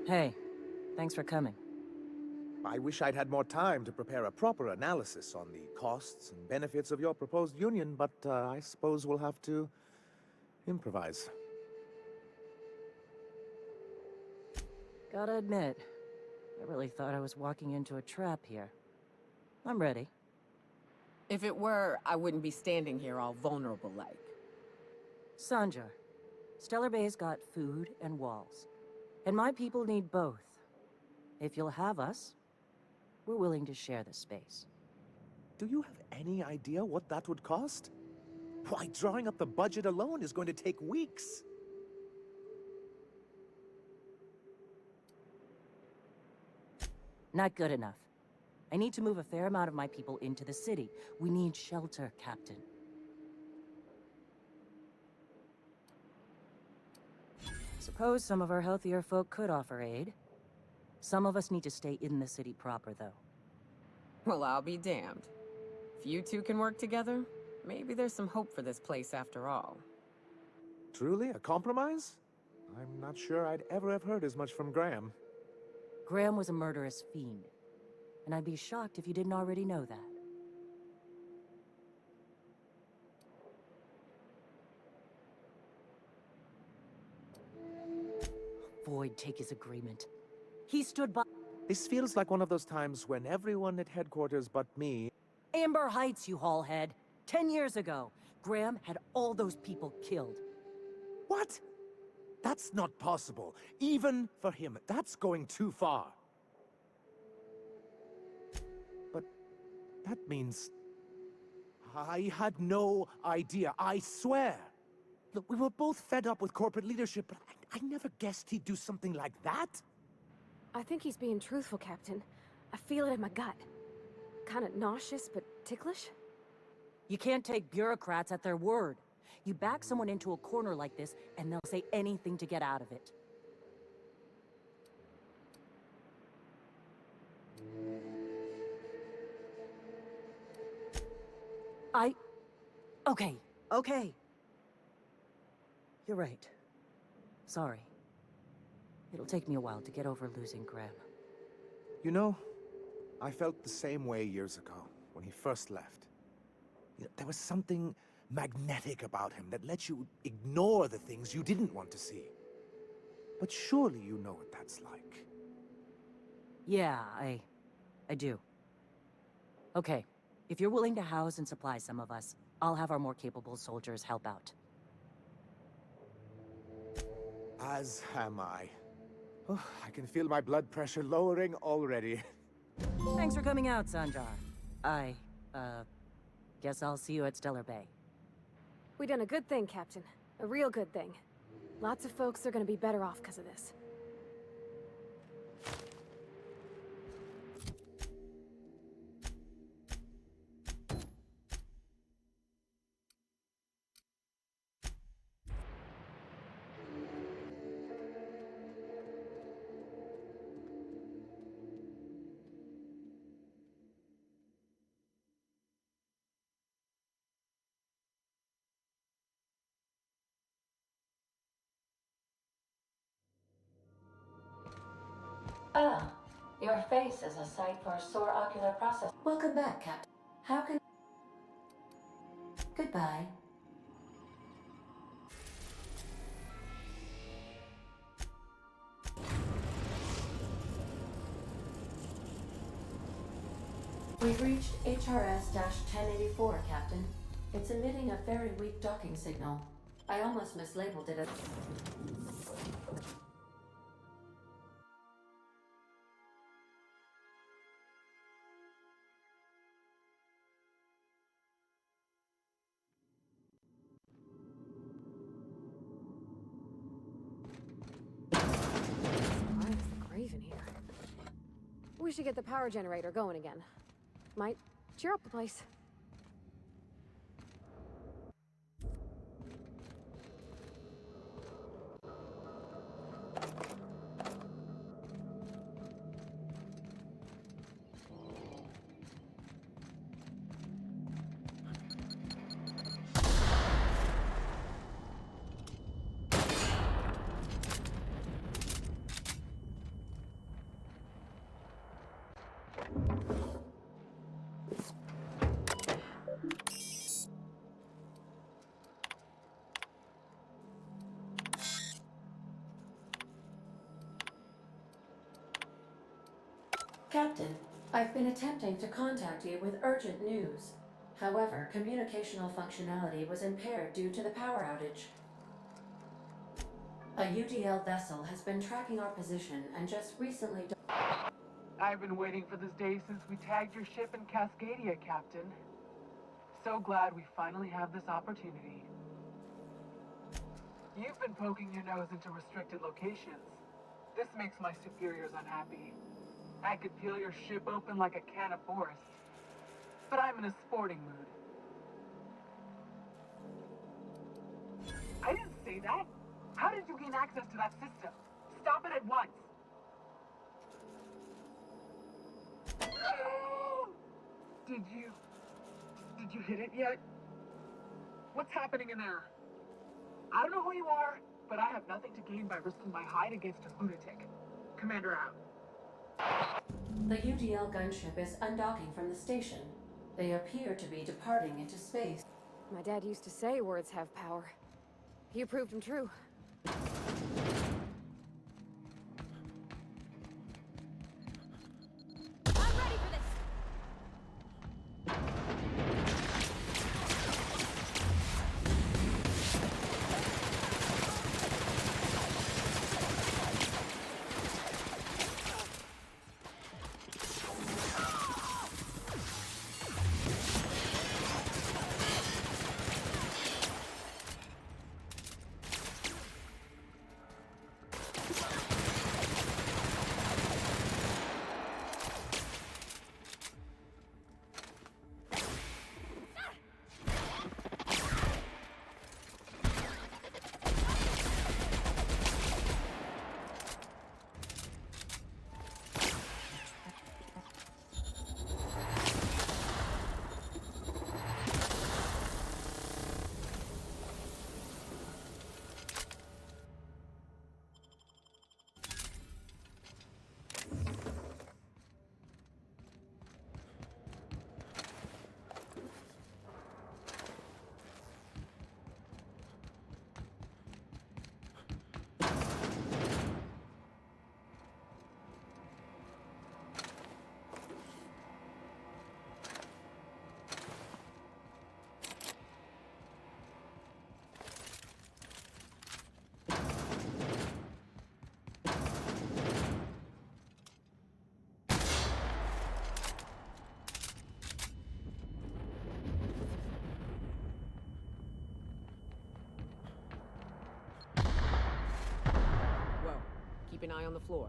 Hey, thanks for coming. I wish I'd had more time to prepare a proper analysis on the costs and benefits of your proposed union, but I suppose we'll have to improvise. Gotta admit, I really thought I was walking into a trap here. I'm ready. If it were, I wouldn't be standing here all vulnerable like. Sanjar, Stellar Bay's got food and walls. And my people need both. If you'll have us, we're willing to share the space. Do you have any idea what that would cost? Why, drawing up the budget alone is going to take weeks. Not good enough. I need to move a fair amount of my people into the city. We need shelter, Captain. Suppose some of our healthier folk could offer aid. Some of us need to stay in the city proper, though. Well, I'll be damned. If you two can work together, maybe there's some hope for this place after all. Truly, a compromise? I'm not sure I'd ever have heard as much from Graham. Graham was a murderous fiend, and I'd be shocked if you didn't already know that. Void take his agreement. He stood by— This feels like one of those times when everyone at headquarters but me— Amber Heights, you haulhead. 10 years ago, Graham had all those people killed. What? That's not possible. Even for him, that's going too far. But that means I had no idea, I swear. Look, we were both fed up with corporate leadership, but I never guessed he'd do something like that. I think he's being truthful, Captain. I feel it in my gut. Kinda nauseous, but ticklish? You can't take bureaucrats at their word. You back someone into a corner like this, and they'll say anything to get out of it. Okay. You're right. Sorry. It'll take me a while to get over losing Graham. You know, I felt the same way years ago, when he first left. You know, there was something magnetic about him that let you ignore the things you didn't want to see. But surely you know what that's like. Yeah, I do. Okay, if you're willing to house and supply some of us, I'll have our more capable soldiers help out. As am I. Oh, I can feel my blood pressure lowering already. Thanks for coming out, Sanjar. I, guess I'll see you at Stellar Bay. We done a good thing, Captain. A real good thing. Lots of folks are gonna be better off because of this. Ah, your face is a sight for a sore ocular process. Welcome back, Captain. How can... Goodbye. We've reached HRS-1084, Captain. It's emitting a very weak docking signal. I almost mislabeled it as... Why is the grave in here? We should get the power generator going again. Might cheer up the place. Captain, I've been attempting to contact you with urgent news. However, communicational functionality was impaired due to the power outage. A UDL vessel has been tracking our position and just recently... I've been waiting for this day since we tagged your ship in Cascadia, Captain. So glad we finally have this opportunity. You've been poking your nose into restricted locations. This makes my superiors unhappy. I could peel your ship open like a can of Forest. But I'm in a sporting mood. I didn't say that. How did you gain access to that system? Stop it at once. Did you hit it yet? What's happening in there? I don't know who you are, but I have nothing to gain by risking my hide against a lunatic. Commander out. The UDL gunship is undocking from the station. They appear to be departing into space. My dad used to say words have power. You proved him true. Keep an eye on the floor.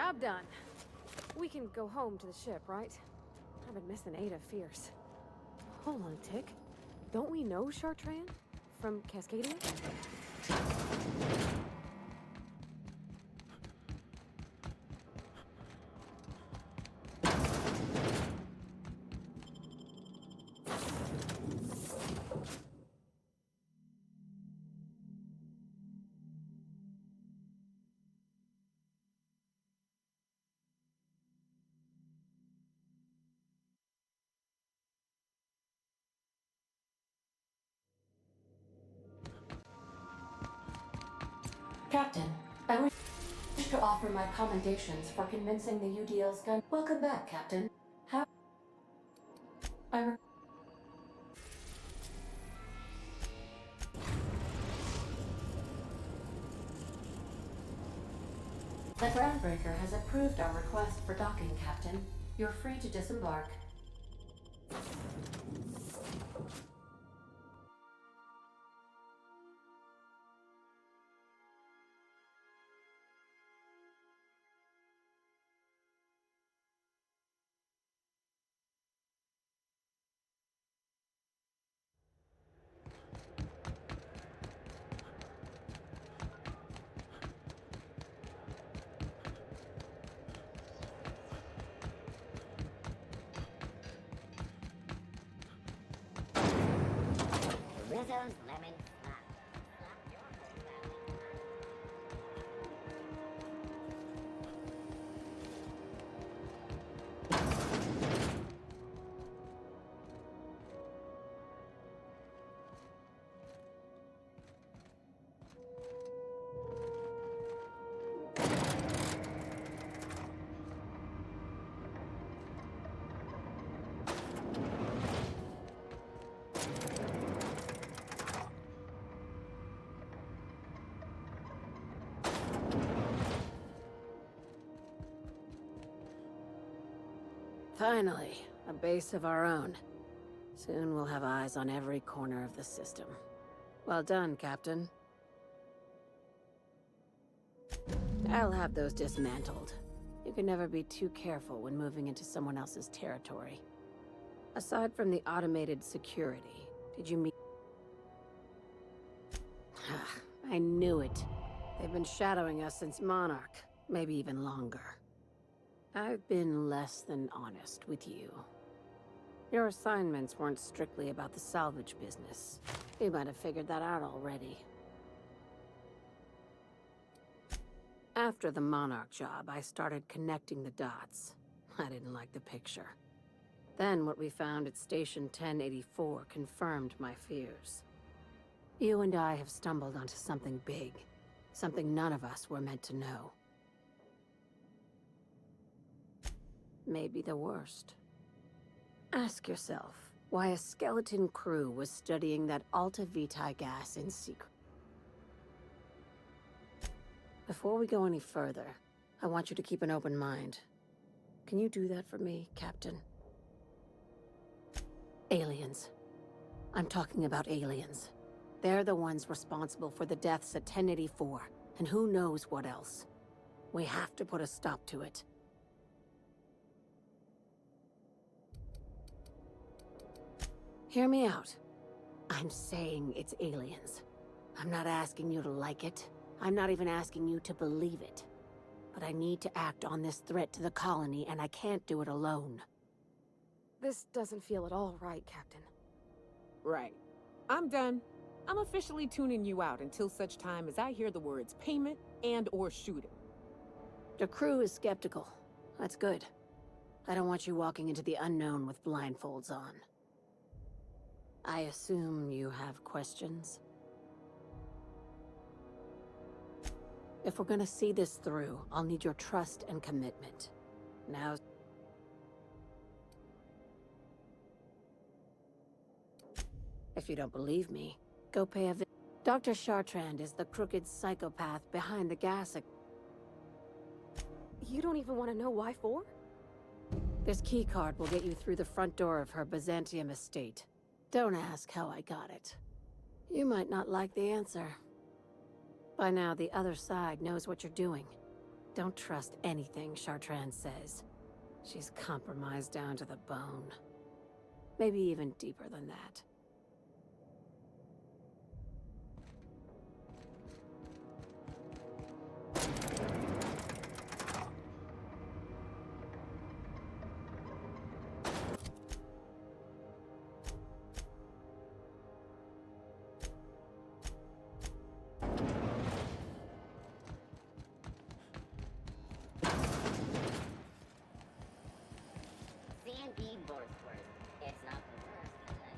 Job done. We can go home to the ship, right? I've been missing Ada fierce. Hold on a tick. Don't we know Chartrand? From Cascadia? Captain, I wish to offer my commendations for convincing the UDL's gun. Welcome back, Captain. How? The Groundbreaker has approved our request for docking, Captain. You're free to disembark. Rizzo's lemon snap. Finally, a base of our own. Soon we'll have eyes on every corner of the system. Well done, Captain. I'll have those dismantled. You can never be too careful when moving into someone else's territory. Aside from the automated security, did you meet... I knew it. They've been shadowing us since Monarch, maybe even longer. I've been less than honest with you. Your assignments weren't strictly about the salvage business. You might have figured that out already. After the Monarch job, I started connecting the dots. I didn't like the picture. Then what we found at Station 1084 confirmed my fears. You and I have stumbled onto something big. Something none of us were meant to know. Maybe the worst. Ask yourself why a skeleton crew was studying that Alta Vitae gas in secret. Before we go any further, I want you to keep an open mind. Can you do that for me, Captain? Aliens. I'm talking about aliens. They're the ones responsible for the deaths at 1084, and who knows what else. We have to put a stop to it. Hear me out. I'm saying it's aliens. I'm not asking you to like it. I'm not even asking you to believe it. But I need to act on this threat to the colony, and I can't do it alone. This doesn't feel at all right, Captain. Right. I'm done. I'm officially tuning you out until such time as I hear the words payment and/or shooting. The crew is skeptical. That's good. I don't want you walking into the unknown with blindfolds on. I assume you have questions? If we're gonna see this through, I'll need your trust and commitment. Now... If you don't believe me, go pay a visit. Dr. Chartrand is the crooked psychopath behind the gas... You don't even want to know why for? This keycard will get you through the front door of her Byzantium estate. Don't ask how I got it. You might not like the answer. By now, the other side knows what you're doing. don't trust anything Chartrand says. She's compromised down to the bone. Maybe even deeper than that. Sandy Borsworth. It's not the worst, is it?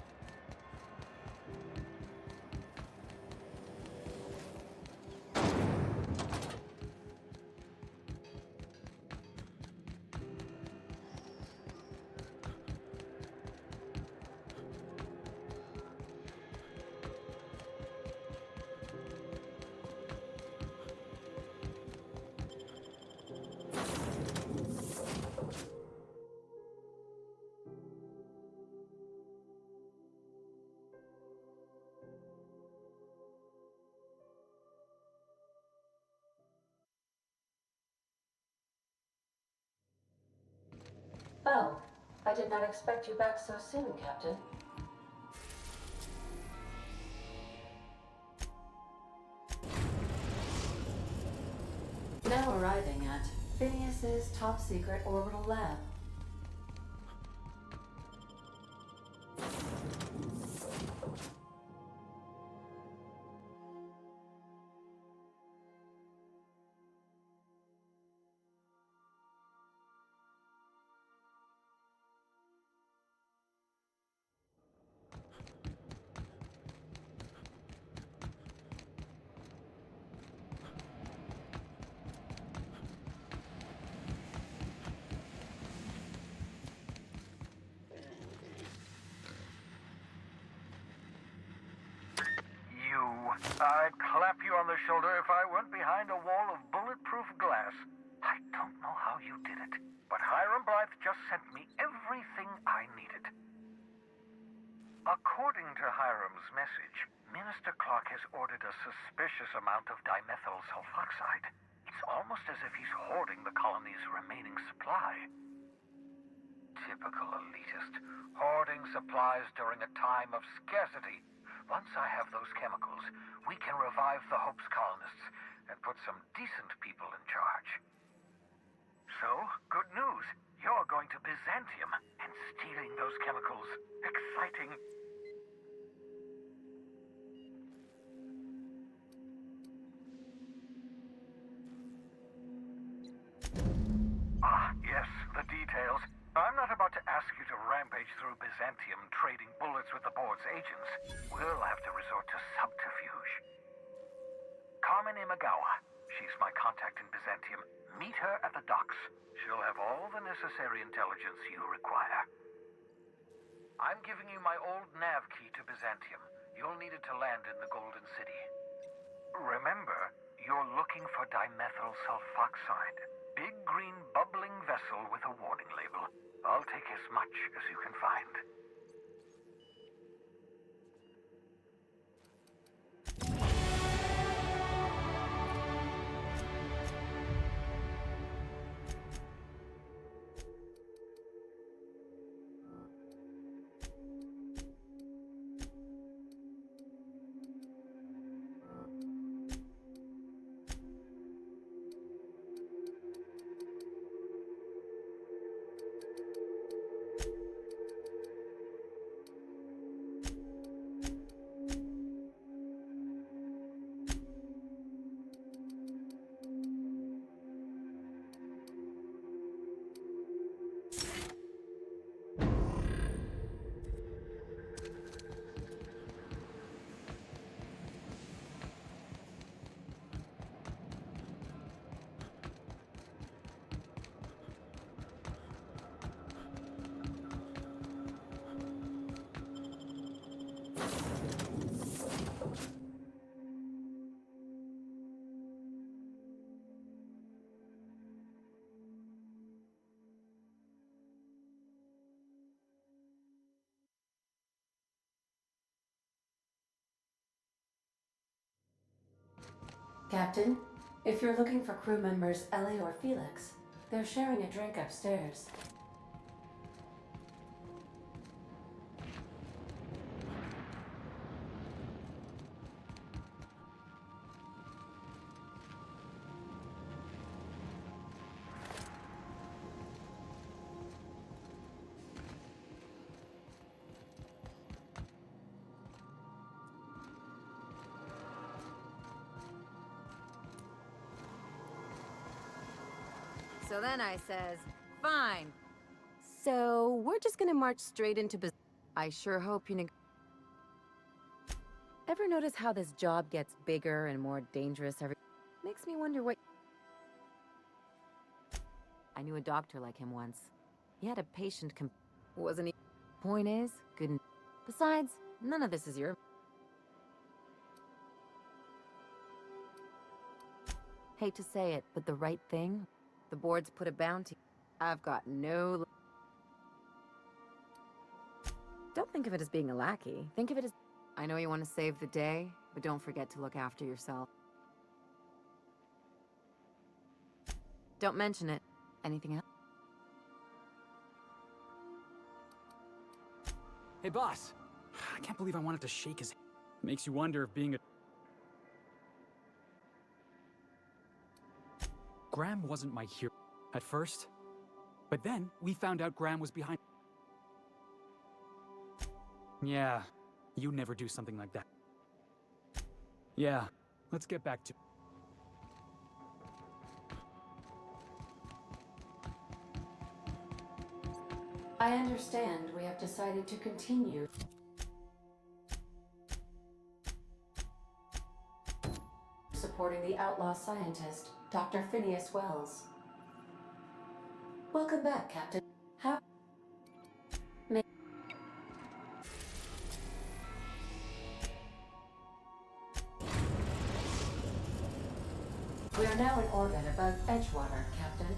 Oh, I did not expect you back so soon, Captain. Now arriving at Phineas's top secret orbital lab. I'd clap you on the shoulder if I weren't behind a wall of bulletproof glass. I don't know how you did it, but Hiram Blythe just sent me everything I needed. According to Hiram's message, Minister Clark has ordered a suspicious amount of dimethyl sulfoxide. It's almost as if he's hoarding the colony's remaining supply. Typical elitist, hoarding supplies during a time of scarcity. Once I have those chemicals, we can revive the Hope's colonists and put some decent people in charge. So, good news. You're going to Byzantium and stealing those chemicals. Exciting. Ah, yes, the details. I'm not about to ask you to rampage through Byzantium trading bullets with the board's agents. We'll have to resort to subterfuge. Carmen Imagawa. She's my contact in Byzantium. Meet her at the docks. She'll have all the necessary intelligence you require. I'm giving you my old nav key to Byzantium. You'll need it to land in the Golden City. Remember, you're looking for dimethyl sulfoxide. Big green bubbling vessel with a warning label. I'll take as much as you can find. Captain, If you're looking for crew members Ellie or Felix, they're sharing a drink upstairs. So then I says, fine. So we're just gonna march straight into I sure hope you Ever notice how this job gets bigger and more dangerous every... Makes me wonder what... I knew a doctor like him once. He had a patient Wasn't he... Point is, good... Besides, none of this is your... Hate to say it, but the right thing? The board's put a bounty. I've got no... Don't think of it as being a lackey. Think of it as... I know you want to save the day, but don't forget to look after yourself. Don't mention it. Anything else? Hey, boss. I can't believe I wanted to shake his hand. Makes you wonder if being a... Graham wasn't my hero at first, but then we found out Graham was behind... Yeah, you'd never do something like that. Yeah, let's get back to... I understand we have decided to continue. Supporting the outlaw scientist, Dr. Phineas Wells. Welcome back, Captain. We are now in orbit above Edgewater, Captain.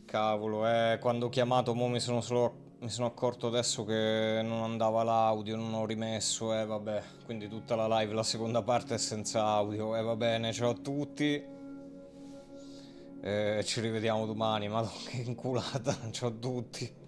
Cavolo, quando ho chiamato mo mi sono accorto adesso che non andava l'audio, non ho rimesso, vabbè. Quindi tutta la live, la seconda parte è senza audio, va bene, ciao a tutti. Ci rivediamo domani, madonna che inculata, ciao a tutti.